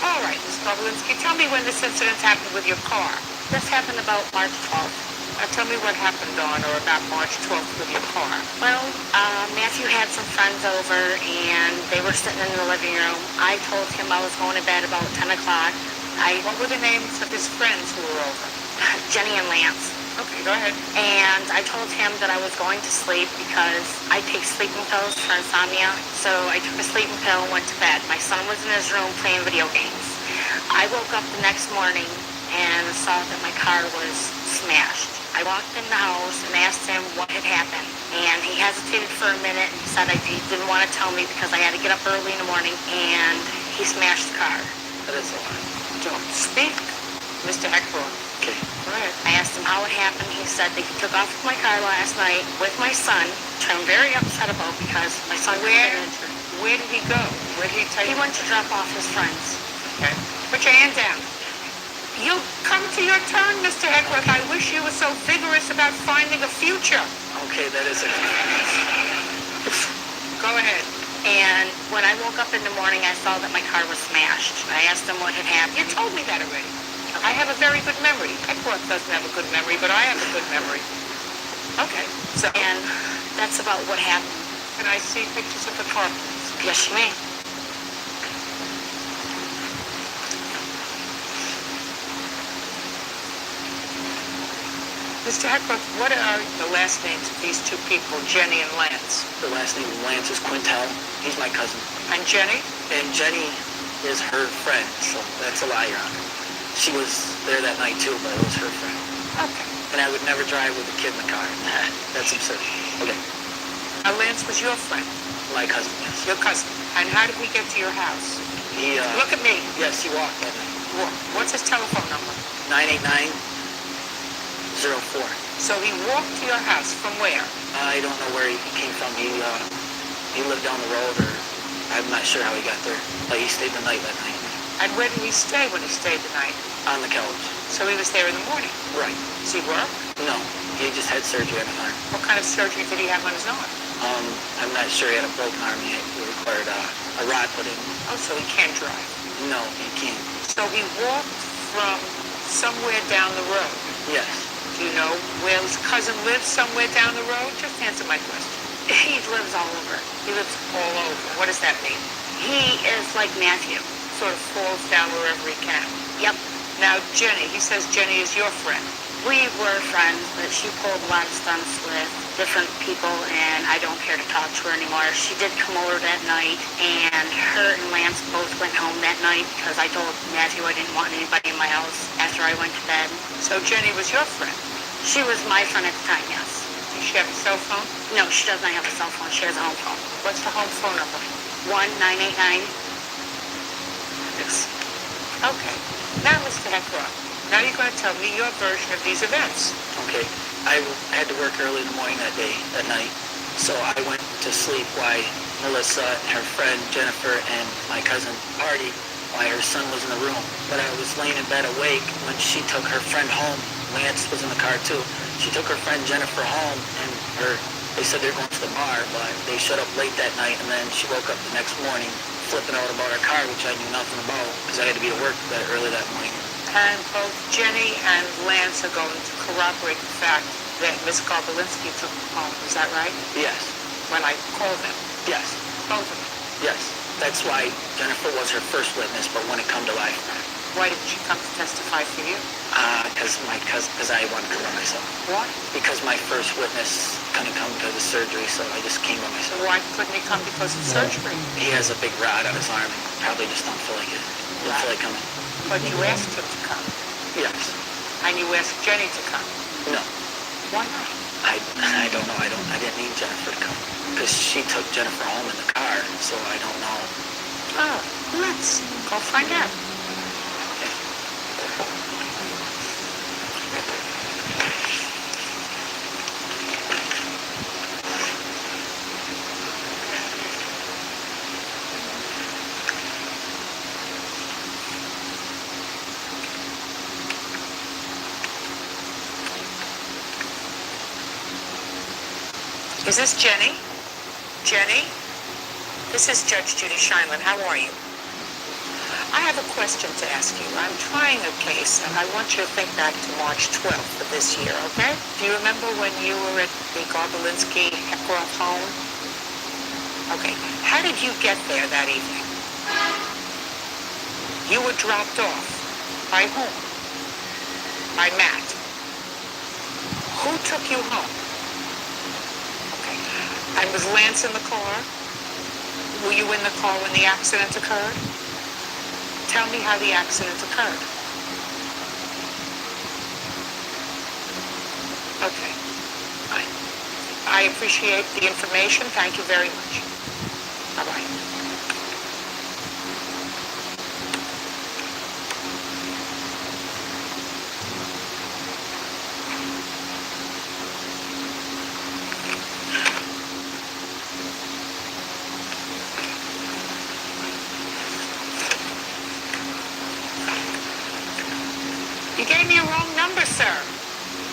All right, Ms. Garbolinski, tell me when this incident happened with your car. This happened about March 12th. Now tell me what happened on or about March 12th with your car. Well, Matthew had some friends over, and they were sitting in the living room. I told him I was going to bed about 10 o'clock. What were the names of his friends who were over? Jenny and Lance. Okay, go ahead. And I told him that I was going to sleep because I take sleeping pills for insomnia. So I took a sleeping pill and went to bed. My son was in his room playing video games. I woke up the next morning and saw that my car was smashed. I walked in the house and asked him what had happened. And he hesitated for a minute and he said he didn't want to tell me because I had to get up early in the morning, and he smashed the car. That is a lie. Don't speak, Mr. Eckroth. Okay. Go ahead. I asked him how it happened. He said that he took off with my car last night with my son, which I'm very upset about because my son was an injury. Where did he go? Where did he take He went to drop off his friends. Okay. Put your hand down. You come to your turn, Mr. Eckroth. I wish you were so vigorous about finding a future. Okay, that is a... Go ahead. And when I woke up in the morning, I saw that my car was smashed. I asked him what had happened. You told me that already. I have a very good memory. Eckroth doesn't have a good memory, but I have a good memory. Okay. So, And that's about what happened. can I see pictures of the car, please? Yes, you may. Mr. Eckroth, what are the last names of these two people, Jenny and Lance? The last name of Lance is Quintel. He's my cousin. And Jenny? And Jenny is her friend, so that's a lie, Your Honor. She was there that night too, but it was her friend. Okay. And I would never drive with a kid in the car. That's absurd. Okay. Lance was your friend, My cousin, yes. your cousin. And how did he get to your house? He, Look at me. yes, he walked that night. What's his telephone number? 989-04. So he walked to your house from where? I don't know where he came from. He lived down the road, or I'm not sure how he got there. But he stayed the night that night. And where did he stay when he stayed the night? On the couch. So he was there in the morning. Right. Does he work? No, he just had surgery on his arm. What kind of surgery did he have on his arm? I'm not sure he had a broken arm. He required a rod put in. Oh, so he can't drive. No, he can't. So he walked from somewhere down the road. Yes. Do you know where his cousin lives somewhere down the road? Just answer my question. He lives all over. He lives all over. What does that mean? He is like Matthew. Sort of falls down wherever he can. Yep. Now, Jenny, he says Jenny is your friend. We were friends, but she pulled a lot of stunts with different people, and I don't care to talk to her anymore. She did come over that night, and her and Lance both went home that night because I told Matthew I didn't want anybody in my house after I went to bed. So Jenny was your friend? She was my friend at the time, yes. Does she have a cell phone? No, she does not have a cell phone. She has a home phone. What's the home phone number? 1989. Yes. Okay. Now, Mr. Eckroth, now you're going to tell me your version of these events. Okay. I had to work early in the morning that night. So I went to sleep while Melissa and her friend Jennifer and my cousin partied while her son was in the room. But I was laying in bed awake when she took her friend home. Lance was in the car too. She took her friend Jennifer home, and they said they were going to the bar, but they showed up late that night, and then she woke up the next morning flipping out about her car, which I knew nothing about because I had to be to work that early that morning. And both Jenny and Lance are going to corroborate the fact that Miss Garbolinski took them home. Is that right? Yes. When I called them? Yes. Both of them? Yes. That's why Jennifer was her first witness, but when it come to life, Why didn't she come to testify for you? because I wanted to by myself. Why? Because my first witness couldn't come to the surgery, so I just came by myself. Why couldn't he come because of surgery? He has a big rod on his arm, and probably just don't feel like it. Don't feel like coming. But you asked him to come. Yes. And you asked Jenny to come. No. Why not? I don't know. I didn't need Jennifer to come because she took Jennifer home in the car, so I don't know. Oh, let's go find out. Is this Jenny? Jenny? This is Judge Judy Scheinlin. How are you? I have a question to ask you. I'm trying a case, and I want you to think back to March 12th of this year, okay? Do you remember when you were at the Garbolinski Eckroth home? Okay. How did you get there that evening? You were dropped off. By whom? By Matt. Who took you home? And was Lance in the car? Were you in the car when the accident occurred? Tell me how the accident occurred. Okay. I appreciate the information. Thank you very much. Bye-bye. You gave me a wrong number, sir.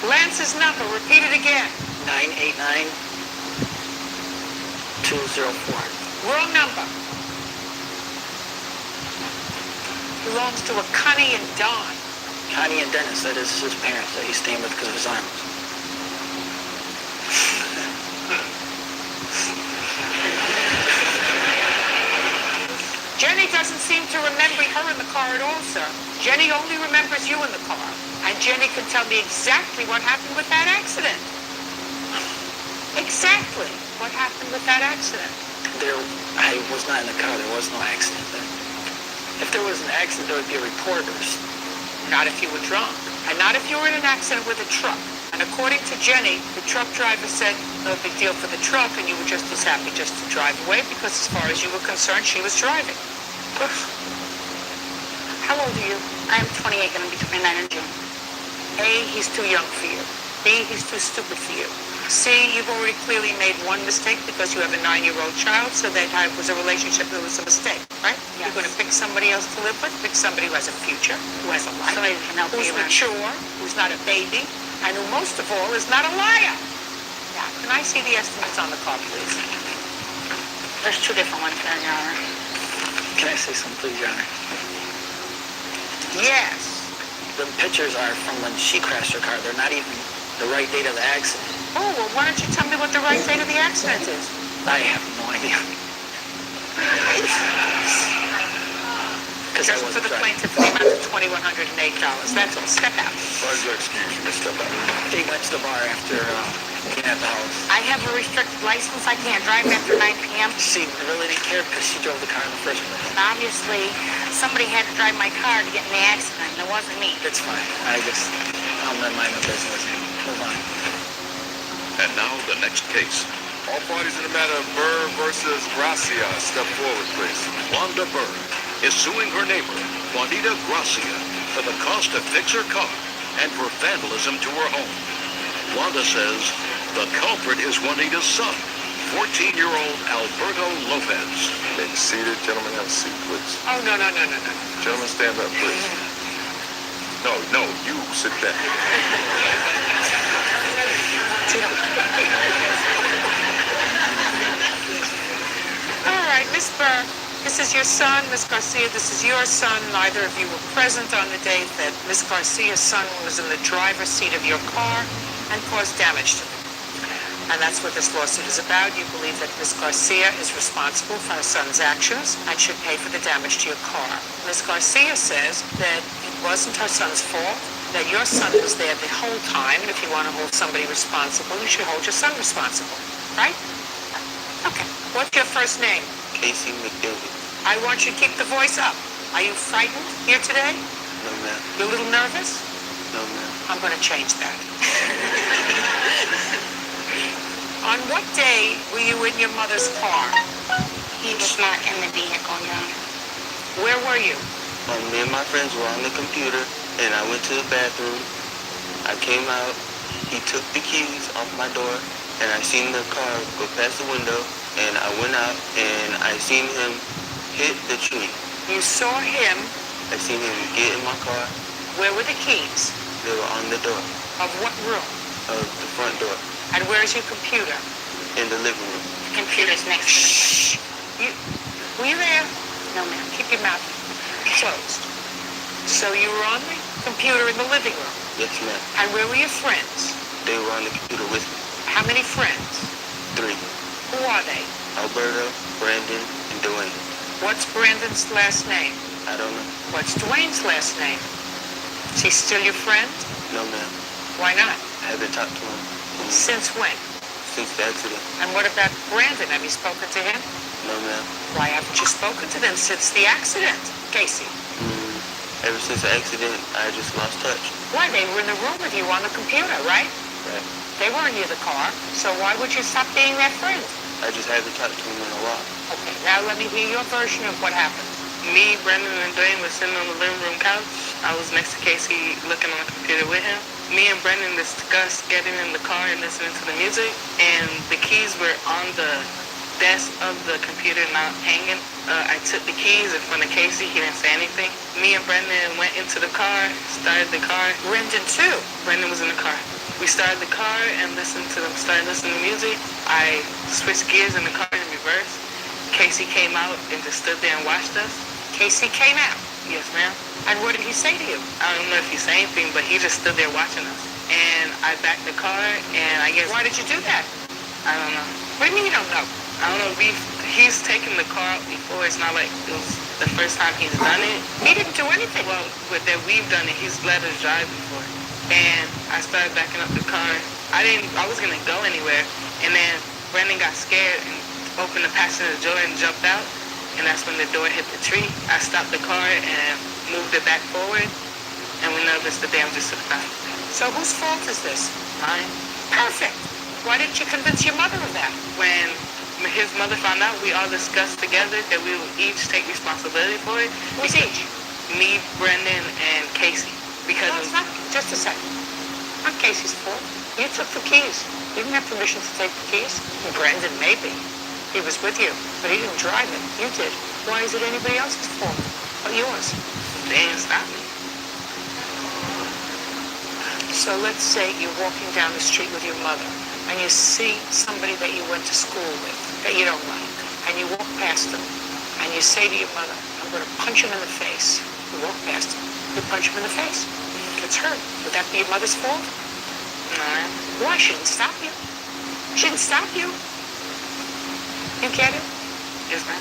Lance's number. Repeat it again. 989-204. Wrong number. Belongs to a Connie and Don. Connie and Dennis, that is his parents that he's staying with because of his arms. Jenny doesn't seem to remember her in the car at all, sir. Jenny only remembers you in the car. And Jenny can tell me exactly what happened with that accident. Exactly what happened with that accident. I was not in the car. There was no accident there. If there was an accident, there would be a report or Not if you were drunk. And not if you were in an accident with a truck. And according to Jenny, the truck driver said no big deal for the truck and you were just as happy just to drive away because as far as you were concerned, she was driving. How old are you? I'm 28, going to be 29 in June. A, he's too young for you. B, he's too stupid for you. C, you've already clearly made one mistake because you have a 9-year-old child, so that was a relationship that was a mistake, right? Yes. You're going to pick somebody else to live with, pick somebody who has a future, who has a life, Somebody who can help who's you around. mature, who's not a baby, and who most of all is not a liar. Now, can I see the estimates on the car, please? There's two different ones there, Your Honor. Can I say something, please, Your Honor? Yes. The pictures are from when she crashed her car. They're not even the right date of the accident. Oh, well, why don't you tell me what the right date of the accident is? I have no idea. Because I Just for wasn't the driving. plaintiff, the amount of $2,108. That's all. Step out. Why's your excuse? You can step out. They went to the bar after being at the house. I have a restricted license. I can't drive after 9 p.m. She really didn't care because she drove the car in the first place. Obviously, somebody had to drive my car to get in the accident, and it wasn't me. It's fine. I'm gonna mind my business. Move on. And now the next case. All parties in the matter of Burr versus Gracia, step forward, please. Wanda Burr is suing her neighbor, Juanita Gracia, for the cost to fix her car and for vandalism to her home. Wanda says the culprit is Juanita's son, 14-year-old Alberto Lopez. May be seated. Gentlemen, have a seat, please. Oh, no. Gentlemen, stand up, please. No, you sit back. All right, Miss Burr, this is your son. Miss Garcia, this is your son. Neither of you were present on the day that Miss Garcia's son was in the driver's seat of your car and caused damage to them. And that's what this lawsuit is about. You believe that Miss Garcia is responsible for her son's actions and should pay for the damage to your car. Miss Garcia says that it wasn't her son's fault, that your son was there the whole time, and if you want to hold somebody responsible, you should hold your son responsible, right? Okay. What's your first name? Casey McDavid. I want you to keep the voice up. Are you frightened here today? No, ma'am. You're a little nervous? No, ma'am. I'm going to change that. On what day were you in your mother's car? He was not in the vehicle, Your Honor. Where were you? Me and my friends were on the computer, and I went to the bathroom. I came out. He took the keys off my door, and I seen the car go past the window, and I went out, and I seen him hit the tree. You saw him. I seen him get in my car. Where were the keys? They were on the door Of what room? of the front door And where's your computer? in the living room. The computer's next to me. Were you there? No, ma'am. Keep your mouth closed. So you were on the computer in the living room. Yes, ma'am. And where were your friends? They were on the computer with me. How many friends? 3. Who are they? Alberto, Brandon, and Dwayne. What's Brandon's last name? I don't know. What's Dwayne's last name? Is he still your friend? No, ma'am. Why not? I haven't talked to him Since when? since the accident. And what about Brandon? Have you spoken to him? No, ma'am. Why haven't you spoken to them since the accident? Casey. Ever since the accident, I just lost touch. Why? They were in the room with you on the computer, right? Right. They weren't near the car, so why would you stop being their friend? I just had to talk to him a lot. Okay, now let me hear your version of what happened. Me, Brendan, and Dwayne were sitting on the living room couch. I was next to Casey looking on the computer with him. Me and Brendan discussed getting in the car and listening to the music, and the keys were on the desk of the computer, not hanging. I took the keys in front of Casey. He didn't say anything. Me and Brendan went into the car, started the car. Brendan too. Brendan was in the car. We started the car and started listening to music. I switched gears in the car in reverse. Casey came out and just stood there and watched us. Casey came out. Yes, ma'am. And what did he say to you? I don't know if he said anything, but he just stood there watching us. And I backed the car, and I guess... Why did you do that? I don't know. What do you mean you don't know? I don't know. He's taken the car out before. It's not like it was the first time he's done it. He didn't do anything. Well, with that we've done it, he's let us drive before. And I started backing up the car. I was going to go anywhere. And then Brendan got scared and opened the passenger door and jumped out. And that's when the door hit the tree. I stopped the car and moved it back forward. And we noticed the damages to the car. So whose fault is this? Mine. Perfect. Why didn't you convince your mother of that? When his mother found out, we all discussed together that we would each take responsibility for it. Who's each? Me, Brendan, and Casey. Because No, it's not. Just a second. Not Casey's fault. You took the keys. You didn't have permission to take the keys. Brendan, maybe. He was with you, but he didn't drive it. You did. Why is it anybody else's fault but yours? They didn't stop me. So let's say you're walking down the street with your mother, and you see somebody that you went to school with that you don't like, and you walk past them, and you say to your mother, I'm going to punch him in the face. You walk past him, you punch him in the face. He gets hurt. Would that be your mother's fault? No. Why? She didn't stop you. She didn't stop you. You get it? Yes, ma'am.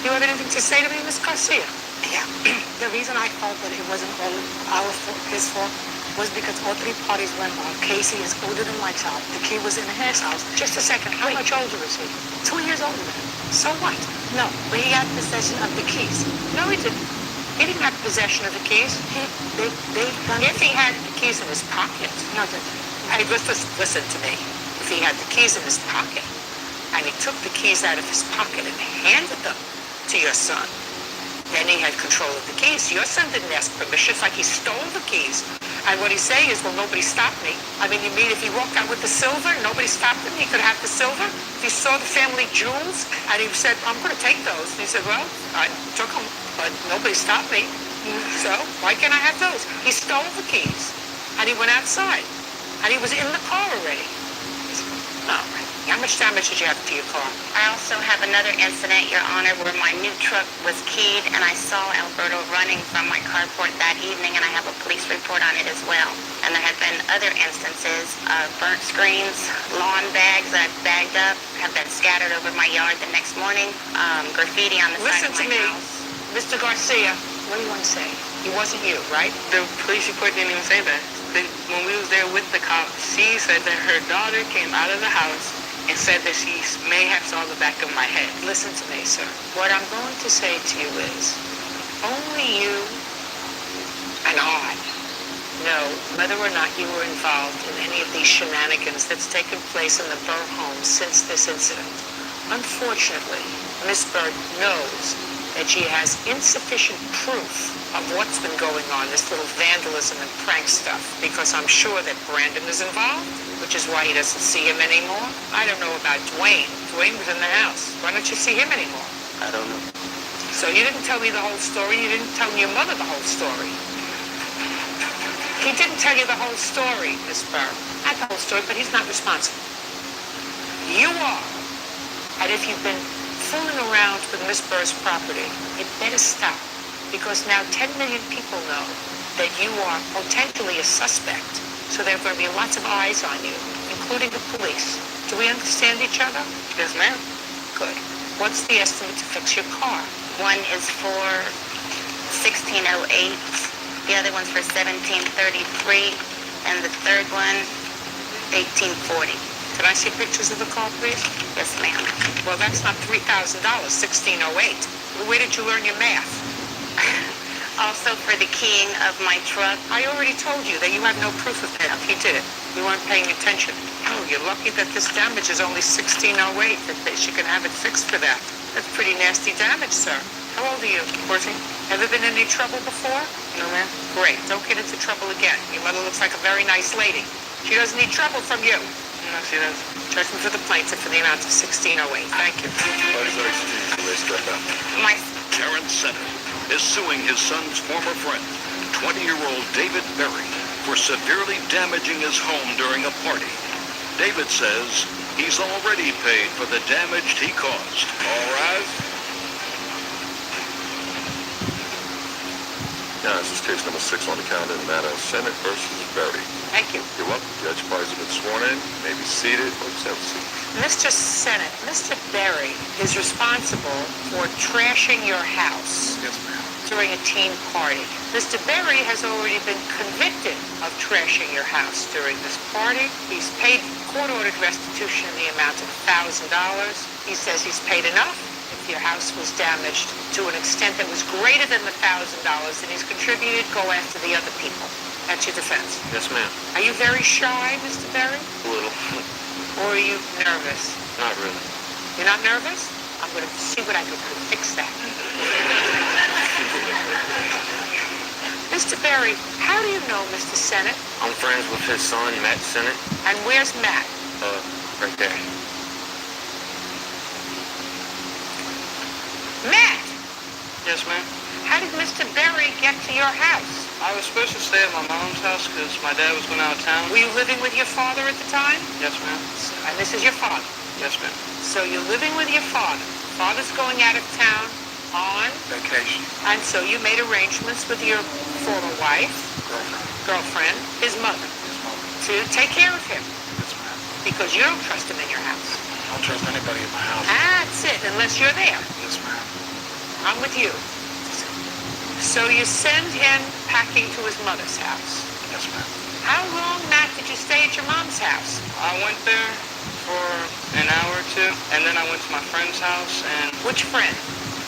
You have anything to say to me, Miss Garcia? Yeah. The reason I felt that it wasn't all his fault was because all three parties were involved. Casey is older than my child. The kid was in his house. Just a second. How much older is he? 2 years older than him. So what? No, but he had possession of the keys. No, he didn't. He didn't have possession of the keys. If he had the keys in his pocket. No, Hey, listen to me. If he had the keys in his pocket, and he took the keys out of his pocket and handed them to your son, then he had control of the keys. Your son didn't ask permission. It's like he stole the keys. And what he's saying is, well, nobody stopped me. I mean, you mean if he walked out with the silver, nobody stopped him, he could have the silver? If he saw the family jewels, and he said, I'm going to take those. And he said, well, I took them, but nobody stopped me. So why can't I have those? He stole the keys, and he went outside, and he was in the car already. Oh, how much damage did you have to your car? I also have another incident, Your Honor, where my new truck was keyed and I saw Alberto running from my carport that evening, and I have a police report on it as well. And there have been other instances of burnt screens, lawn bags that I've bagged up have been scattered over my yard the next morning, graffiti on the side of my house. Mr. Garcia, what do you want to say? It wasn't you, right? The police report didn't even say that. When we was there with the cop, she said that her daughter came out of the house and said that she may have saw the back of my head. Listen to me, sir. What I'm going to say to you is, only you and I know whether or not you were involved in any of these shenanigans that's taken place in the Burr home since this incident. Unfortunately, Miss Burr knows that she has insufficient proof of what's been going on, this little vandalism and prank stuff, because I'm sure that Brandon is involved, which is why he doesn't see him anymore. I don't know about Dwayne. Dwayne was in the house. Why don't you see him anymore? I don't know. So you didn't tell me the whole story. You didn't tell your mother the whole story. He didn't tell you the whole story, Miss Burr. Not the whole story, but he's not responsible. You are. And if you've been fooling around with Miss Burr's property, it better stop. Because now 10 million people know that you are potentially a suspect. So there are going to be lots of eyes on you, including the police. Do we understand each other? Yes, ma'am. Good. What's the estimate to fix your car? One is for 1608, the other one's for 1733, and the third one, 1840. Can I see pictures of the car, please? Yes, ma'am. Well, that's not $3,000, 1608. Where did you learn your math? Also for the keying of my truck. I already told you that you have no proof of that. He did it. You weren't paying attention. Oh, you're lucky that this damage is only 1608, that she can have it fixed for that. That's pretty nasty damage, sir. How old are you? 14. Ever been in any trouble before? No, ma'am. Great. Don't get into trouble again. Your mother looks like a very nice lady. She doesn't need trouble from you. No, she doesn't. Judgment for the plaintiff for the amount of 1608. Thank you. Parties are excused. You may step out. My... Terrence Sennett is suing his son's former friend, 20-year-old David Berry, for severely damaging his home during a party. David says he's already paid for the damage he caused. All rise. Now, this is case number 6 on the calendar, the matter of Sennett versus Berry. Thank you. You're welcome. Judge parties have been sworn in. You may be seated or just have a seat. Mr. Sennett, Mr. Berry is responsible for trashing your house. Yes, ma'am. During a teen party. Mr. Berry has already been convicted of trashing your house during this party. He's paid court-ordered restitution in the amount of $1,000. He says he's paid enough. If your house was damaged to an extent that was greater than the $1,000 that he's contributed, go after the other people. That's your defense. Yes, ma'am. Are you very shy, Mr. Berry? A little. Or are you nervous? Not really. You're not nervous? I'm going to see what I can do to fix that. Mr. Berry, how do you know Mr. Sennett? I'm friends with his son, Matt Sennett. And where's Matt? Right there. Matt! Yes, ma'am. How did Mr. Berry get to your house? I was supposed to stay at my mom's house because my dad was going out of town. Were you living with your father at the time? Yes, ma'am. And this is your father? Yes, ma'am. So you're living with your father. Father's going out of town on Vacation. And so you made arrangements with your former wife, girlfriend, his mother, to take care of him. Yes, ma'am. Because you don't trust him in your house. I don't trust anybody in my house. That's it, unless you're there. Yes, ma'am. I'm with you. So you send him packing to his mother's house. Yes, ma'am. How long, Matt, did you stay at your mom's house? I went there for an hour or two, and then I went to my friend's house, and Which friend?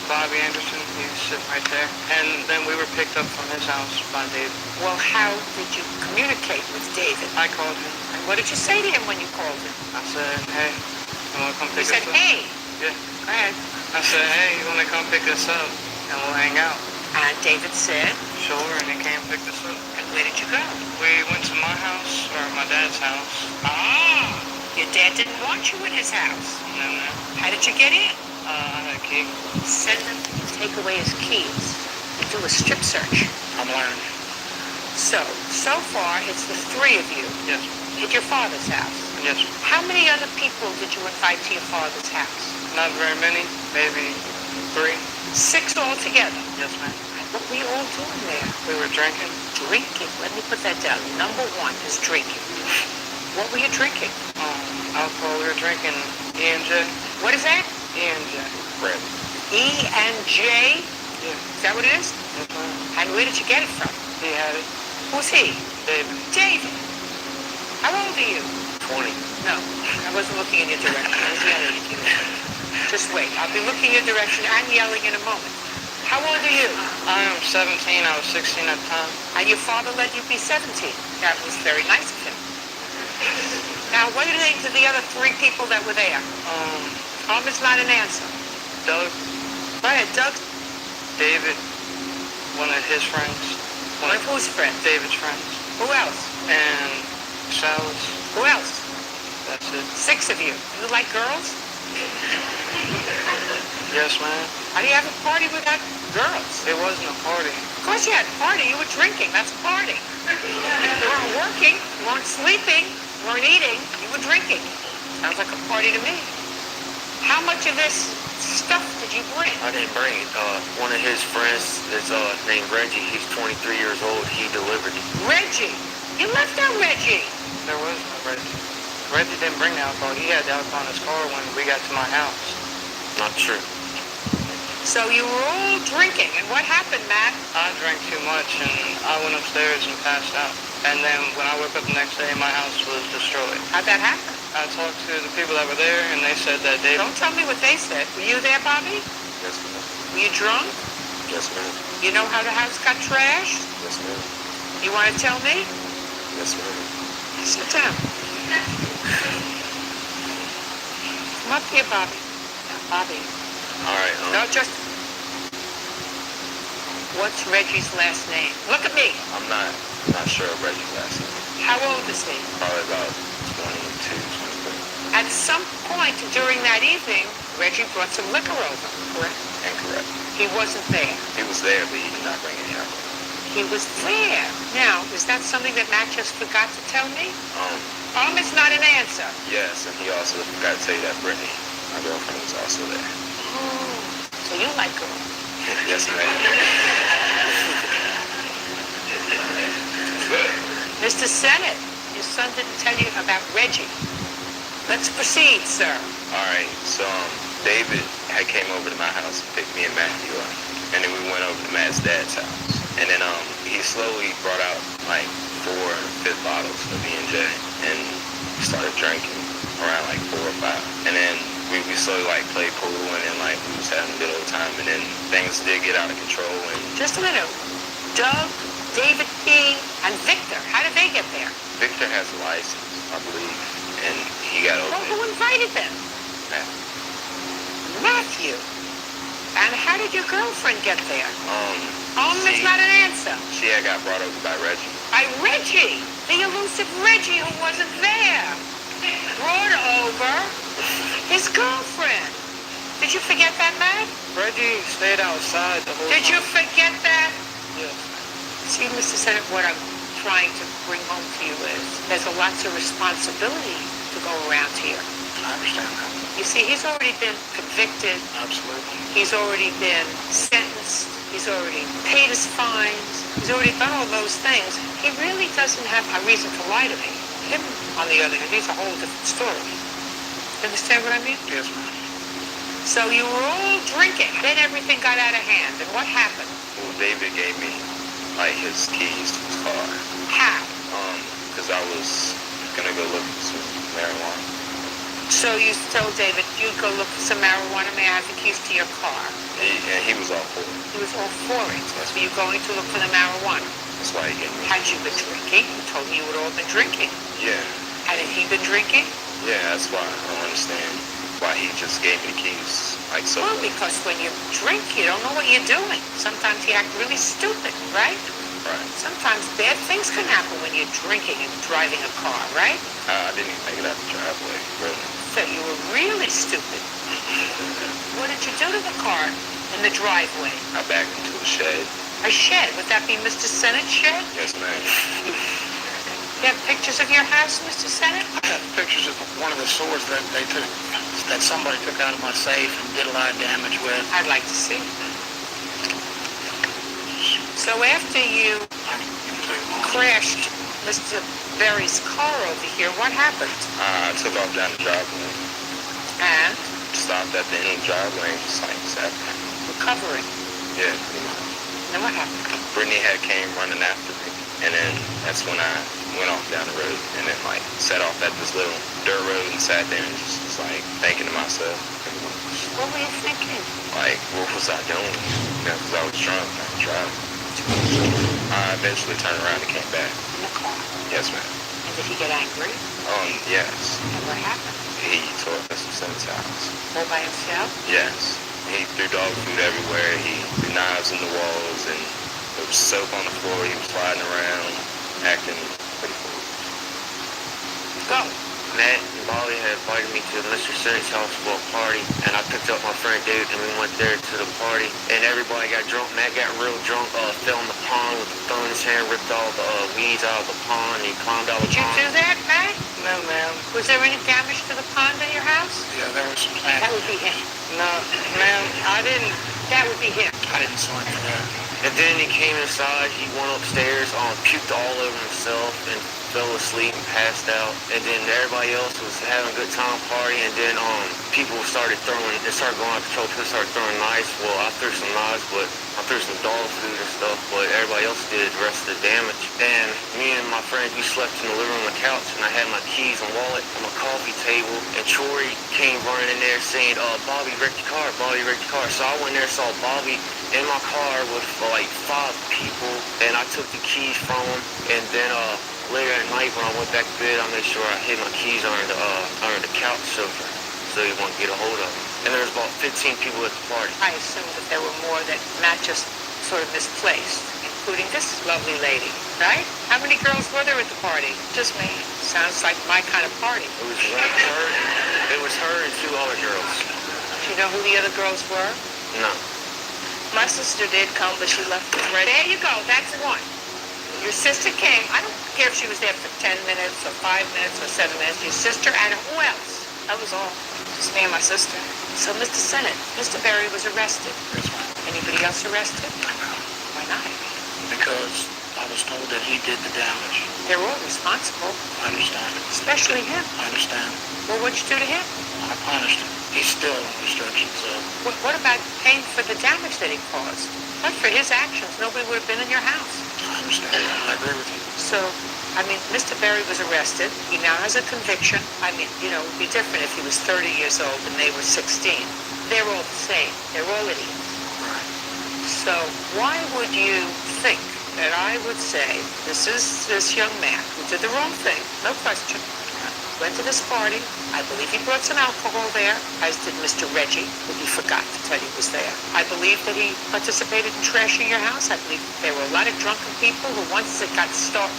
Bobby Anderson, he's sitting right there. And then we were picked up from his house by David. Well, how did you communicate with David? I called him. And what did you say to him when you called him? I said, hey, you want to come You pick said, us up? hey. Yeah. Go ahead. I said, hey, you want to come pick us up? And we'll hang out. And David said, Sure, and he came and picked us up. and where did you go? We went to my house, or my dad's house. Ah, your dad didn't want you in his house. No, no. How did you get in? I had a key. Send them to take away his keys and do a strip search. I'm learning. So far, it's the three of you Yes. at your father's house. Yes. How many other people did you invite to your father's house? Not very many. Maybe 3. 6 altogether. Yes, ma'am. What were you all doing there? We were drinking. Drinking. Let me put that down. Number 1 is drinking. What were you drinking? Alcohol. We were drinking E&J. What is that? E&J. Brandy. E&J? Yeah. Is that what it is? Yes, ma'am. And where did you get it from? He had it. Who's he? David. David. How old are you? 20. No, I wasn't looking in your direction. I was yelling at you. Just wait. I'll be looking in your direction and yelling in a moment. How old are you? I am 17. I was 16 at the time. And your father let you be 17. That was very nice of him. Now, what are the names of the other 3 people that were there? Is not an answer. Doug, Go ahead, Doug. David, one of his friends. One of whose friends? David's friends. Who else? And Sal's. Who else? That's it. 6 of you. You like girls? Yes, ma'am. How do you have a party without girls? It wasn't a party. Of course you had a party. You were drinking. That's a party. You weren't working. You weren't sleeping. You weren't eating. You were drinking. Sounds like a party to me. How much of this stuff did you bring? I didn't bring it. One of his friends is named Reggie. He's 23 years old. He delivered it. Reggie. You left out Reggie. There was no Reggie. Reggie didn't bring the alcohol. He had the alcohol in his car when we got to my house. Not true. So you were all drinking. And what happened, Matt? I drank too much and I went upstairs and passed out. And then when I woke up the next day, my house was destroyed. How'd that happen? I talked to the people that were there and they said that they... Don't tell me what they said. Were you there, Bobby? Yes, ma'am. Were you drunk? Yes, ma'am. You know how the house got trashed? Yes, ma'am. You want to tell me? Yes, ma'am. Sit down. Come up here, Bobby. Bobby. All right. No, just... What's Reggie's last name? Look at me. I'm not sure of Reggie's last name. How old is he? Probably about 22, 23. At some point during that evening, Reggie brought some liquor over, correct? Incorrect. He wasn't there. He was there, but he did not bring any alcohol. He was there. Now, is that something that Matt just forgot to tell me? It's not an answer. Yes, and he also forgot to tell you that Brittany, my girlfriend, was also there. Oh, so you like girls? Yes, ma'am. Mr. Sennett, your son didn't tell you about Reggie. Let's proceed, sir. All right, so David had came over to my house and picked me and Matthew up, and then we went over to Matt's dad's house. And then he slowly brought out like 4 or 5 bottles of B&J, and we started drinking around like 4 or 5. And then we slowly like played pool, and then like we was having a good old time, and then things did get out of control. And just a minute. Doug, David P., and Victor, how did they get there? Victor has a license, I believe, and he got over Well, who invited them? Matthew. And how did your girlfriend get there? It's not an answer. She had got brought over by Reggie. By Reggie, the elusive Reggie who wasn't there. Brought over his girlfriend. Did you forget that, Matt? Reggie stayed outside the whole Did you time. forget that? Yes. See, Mr. Senator, what I'm trying to bring home to you is there's a lots of responsibility to go around here. I understand that. You see, he's already been convicted. Absolutely. He's already been sentenced. He's already paid his fines. He's already done all those things. He really doesn't have a reason to lie to me. Him, on the other hand, he's a whole different story. You understand what I mean? Yes, ma'am. So you were all drinking. Then everything got out of hand. And what happened? Well, David gave me like his keys to his car. How? Because I was gonna go look for some marijuana. So you told David, you'd go look for some marijuana, may I have the keys to your car? And he was all for it. He was all for it. So you're going to look for the marijuana. That's why he gave me. Had you been drinking? You told me you had all been drinking. Yeah. Hadn't he been drinking? Yeah, that's why I don't understand why he just gave me the keys like so. Well, because when you drink, you don't know what you're doing. Sometimes you act really stupid, right? Right. Sometimes bad things can happen when you're drinking and driving a car, right? I didn't even make it out the driveway, really. So you were really stupid. What did you do to the car in the driveway? I backed into a shed. A shed? Would that be Mr. Sennett's shed? Yes, ma'am. You have pictures of your house, Mr. Sennett? I got pictures of one of the swords that they took, that somebody took out of my safe and did a lot of damage with. I'd like to see. So after you crashed Mr. Berry's car over here, what happened? I took off down the driveway. And? Stopped at the end of the driveway and just like sat there. Recovering? Yeah, pretty much. Then what happened? Brittany had came running after me, and then that's when I went off down the road and then like set off at this little dirt road and sat there and just was like thinking to myself. What were you thinking? Like, what was I doing? You know, because I was drunk and I was driving. I eventually turned around and came back. In the car? Yes, ma'am. And did he get angry? Yes. And what happened? He tore up Mr. Sennett's house. All by himself? Yes. He threw dog food everywhere. He threw knives in the walls, and there was soap on the floor. He was sliding around, acting pretty foolish. Go. Matt and Molly had invited me to Mr. Sennett's house for a party, and I picked up my friend David, and we went there to the party, and everybody got drunk. Matt got real drunk, fell in the pond with the thumb in his hand, ripped all the weeds out of the pond, and he climbed out of the Did you pond. do that, Matt? No, ma'am. Was there any damage to the pond in your house? Yeah, there was some plants. That would be him. No, ma'am, I didn't. That would be him. I didn't swing for that. And then he came inside, he went upstairs, puked all over himself, and fell asleep and passed out. And then everybody else was having a good time partying, and then people started going out of control. People started throwing knives. Well, I threw some knives, but I threw some dog food and stuff, but everybody else did the rest of the damage. And me and my friends, we slept in the living room on the couch, and I had my keys and wallet on my coffee table, and Troy came running in there saying, Bobby wrecked your car, Bobby wrecked your car. So I went there and saw Bobby in my car with like 5 people, and I took the keys from him, and then Later at night when I went back to bed, I made sure I hid my keys under the couch sofa so he wouldn't get a hold of them. And there was about 15 people at the party. I assume that there were more that Matt just sort of misplaced, including this lovely lady, right? How many girls were there at the party? Just me. Sounds like my kind of party. It was her and two other girls. Do you know who the other girls were? No. My sister did come, but she left with Reggie. There you go. That's one. Your sister came. I don't care if she was there for 10 minutes or 5 minutes or 7 minutes. Your sister and who else? That was all. Just me and my sister. So, Mr. Sennett, Mr. Berry was arrested. Yes, ma'am. Anybody else arrested? Why not? Because I was told that he did the damage. They're all responsible, I understand. especially him. I understand. Well, what'd you do to him? I punished him. He's still on restriction, so What about paying for the damage that he caused? But for his actions, nobody would have been in your house. I understand. I agree with you. So, I mean, Mr. Berry was arrested. He now has a conviction. I mean, you know, it would be different if he was 30 years old and they were 16. They're all the same. They're all idiots. So why would you think that I would say this is this young man who did the wrong thing? No question. Went to this party. I believe he brought some alcohol there, as did Mr. Reggie, who he forgot to tell you was there. I believe that he participated in trashing your house. I believe there were a lot of drunken people who once it got started,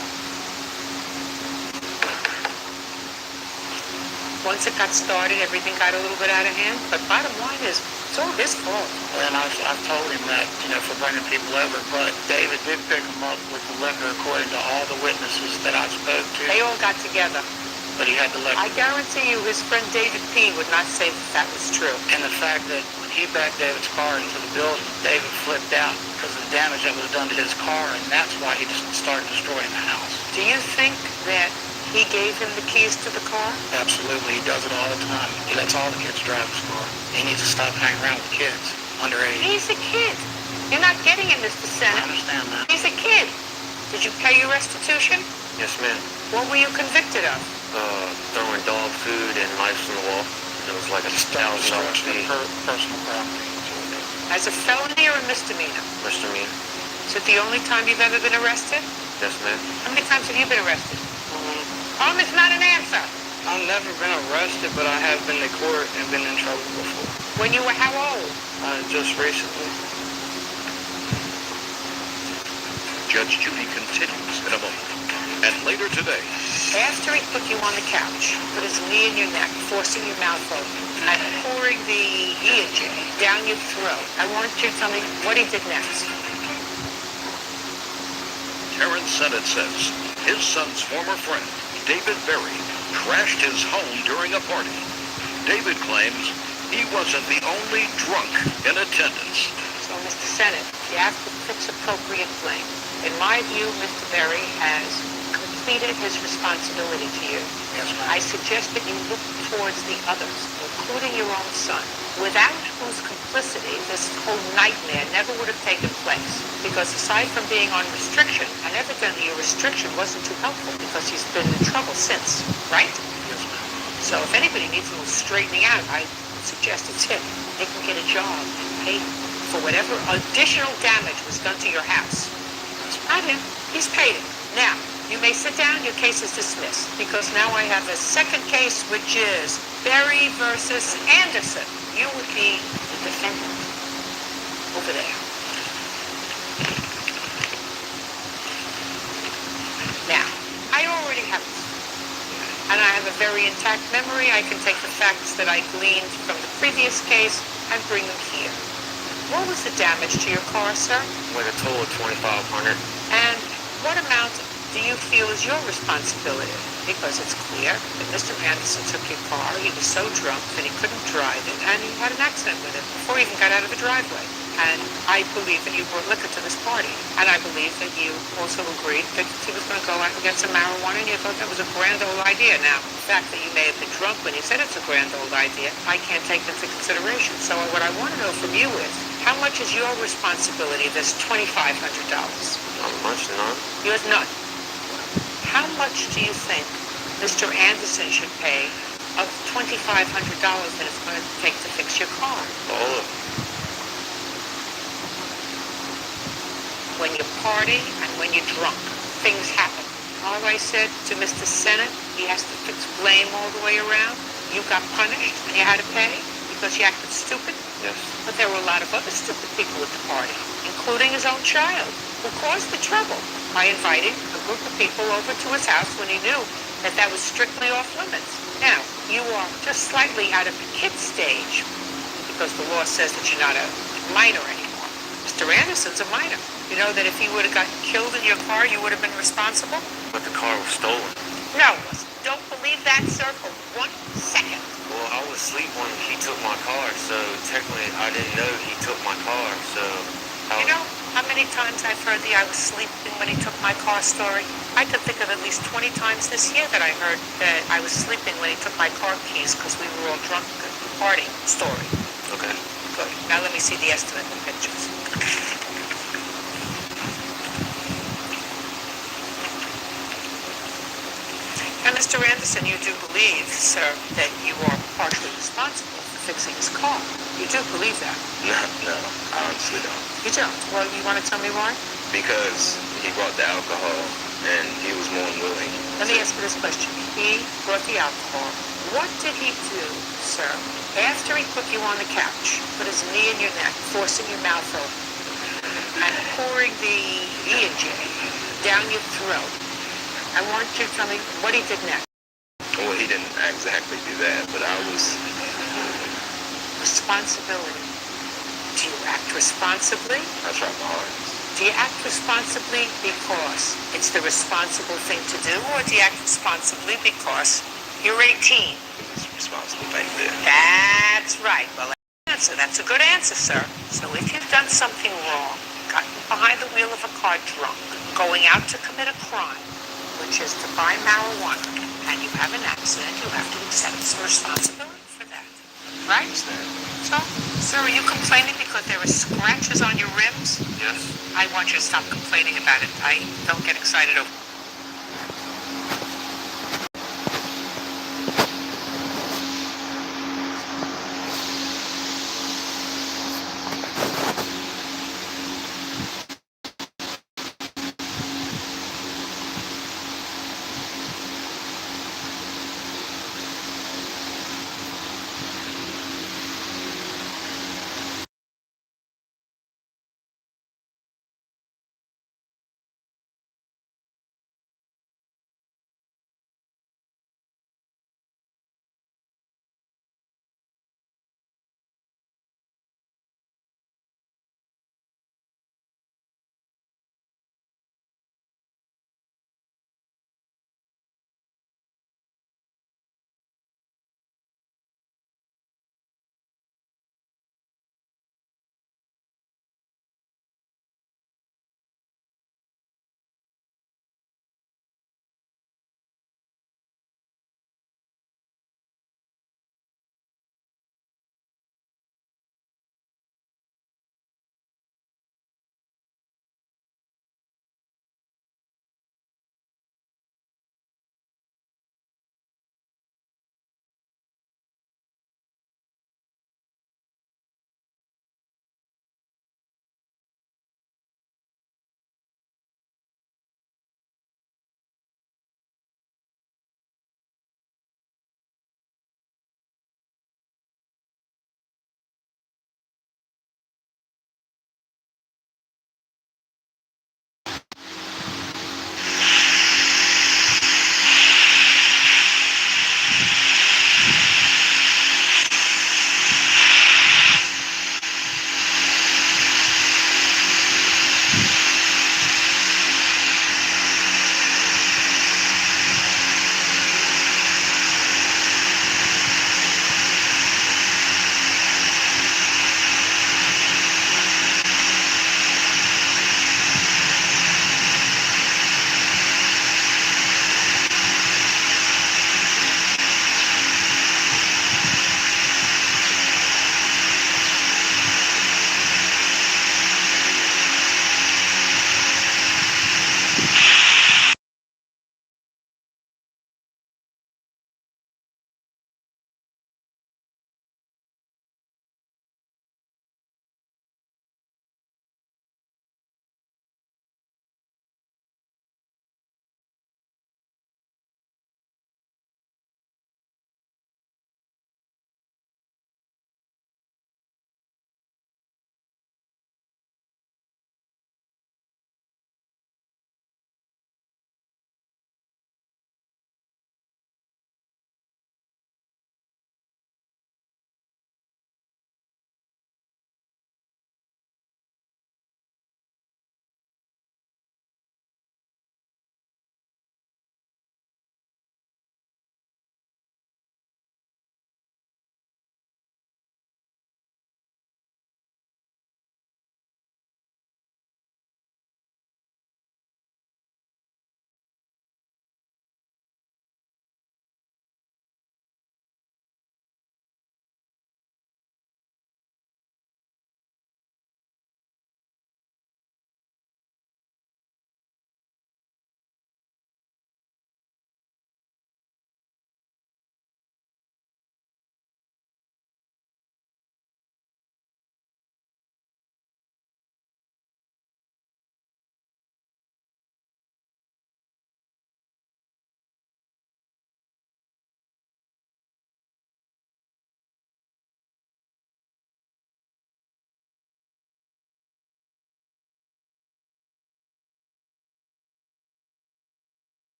everything got a little bit out of hand. But bottom line is, it's all his fault. And I've told him that, for bringing people over, but David did pick him up with the liquor according to all the witnesses that I spoke to. They all got together. But he had the liquor. I guarantee you his friend David P. would not say that was true. And the fact that when he backed David's car into the building, David flipped out because of the damage that was done to his car, and that's why he just started destroying the house. Do you think that he gave him the keys to the car? Absolutely. He does it all the time. He lets all the kids drive his car. He needs to stop hanging around with kids underage. He's a kid. You're not getting it, Mr. Sennett. I understand that. He's a kid. Did you pay your restitution? Yes, ma'am. What were you convicted of? Throwing dog food and knives on the wall. It was like a $1,000 fee. Personal property. As a felony or a misdemeanor? Misdemeanor. Is it the only time you've ever been arrested? Yes, ma'am. How many times have you been arrested? Is not an answer. I've never been arrested, but I have been to court and been in trouble before. When you were how old? Just recently. Judge Judy continues in a moment. And later today, After he put you on the couch, put his knee in your neck, forcing your mouth open, and pouring the E&J down your throat, I want you to tell me what he did next. Terrence Sennett says his son's former friend, David Berry, trashed his home during a party. David claims he wasn't the only drunk in attendance. So, Mr. Sennett, you have to fix appropriate blame. In my view, Mr. Berry has completed his responsibility to you. Yes, ma'am. I suggest that you look towards the others, including your own son, without whose complicity this whole nightmare never would have taken place. Because aside from being on restriction, and evidently your restriction wasn't too helpful because he's been in trouble since, right? Yes, ma'am. So if anybody needs a little straightening out, I would suggest it's him. He can get a job and pay for whatever additional damage was done to your house. Not him. He's paid it. Now, you may sit down. Your case is dismissed. Because now I have a second case, which is Berry versus Anderson. You would be the defendant. Over there. Now, I already have this. And I have a very intact memory. I can take the facts that I gleaned from the previous case and bring them here. What was the damage to your car, sir? Like a total of $2,500. And what amount do you feel is your responsibility? Because it's clear that Mr. Anderson took your car, he was so drunk that he couldn't drive it, and he had an accident with it before he even got out of the driveway. And I believe that you brought liquor to this party. And I believe that you also agreed that he was going to go out and get some marijuana, and you thought that was a grand old idea. Now, the fact that you may have been drunk when you said it's a grand old idea, I can't take into consideration. So what I want to know from you is, how much is your responsibility of this $2,500? Not much, none. You have none. How much do you think Mr. Anderson should pay of $2,500 that it's going to take to fix your car? All of it. When you party and when you're drunk, things happen. All I said to Mr. Senate, he has to fix blame all the way around. You got punished and you had to pay because you acted stupid. Yes. But there were a lot of other stupid people at the party, including his own child, who caused the trouble by inviting a group of people over to his house when he knew that that was strictly off limits. Now, you are just slightly out of the kid stage because the law says that you're not a minor anymore. Mr. Anderson's a minor. You know that if he would have gotten killed in your car, you would have been responsible? But the car was stolen. No, don't believe that, sir, for 1 second. Well, I was asleep when he took my car, so technically I didn't know he took my car, so... You know how many times I've heard the I was sleeping when he took my car story? I could think of at least 20 times this year that I heard that I was sleeping when he took my car keys because we were all drunk at the party story. Okay. Good. Now let me see the estimate and pictures. Now, Mr. Anderson, you do believe, sir, that you are partially responsible for fixing his car. You do believe that? No, I honestly don't. You don't? Well, you want to tell me why? Because he brought the alcohol, and he was more than willing. Let me ask you this question. He brought the alcohol. What did he do, sir, after he put you on the couch, put his knee in your neck, forcing your mouth open, and pouring the E&J down your throat? I want you to tell me what he did next. Well, he didn't exactly do that, but I was... Responsibility. Do you act responsibly? I tried my hardest. Do you act responsibly because it's the responsible thing to do, or do you act responsibly because you're 18? It's a responsible thing to do. That's right. Well, that's a good answer, sir. So if you've done something wrong, gotten behind the wheel of a car drunk, going out to commit a crime, which is to buy marijuana, and you have an accident, you have to accept some responsibility for that. Right? So, sir, are you complaining because there are scratches on your rims? Yes. I want you to stop complaining about it. I don't get excited over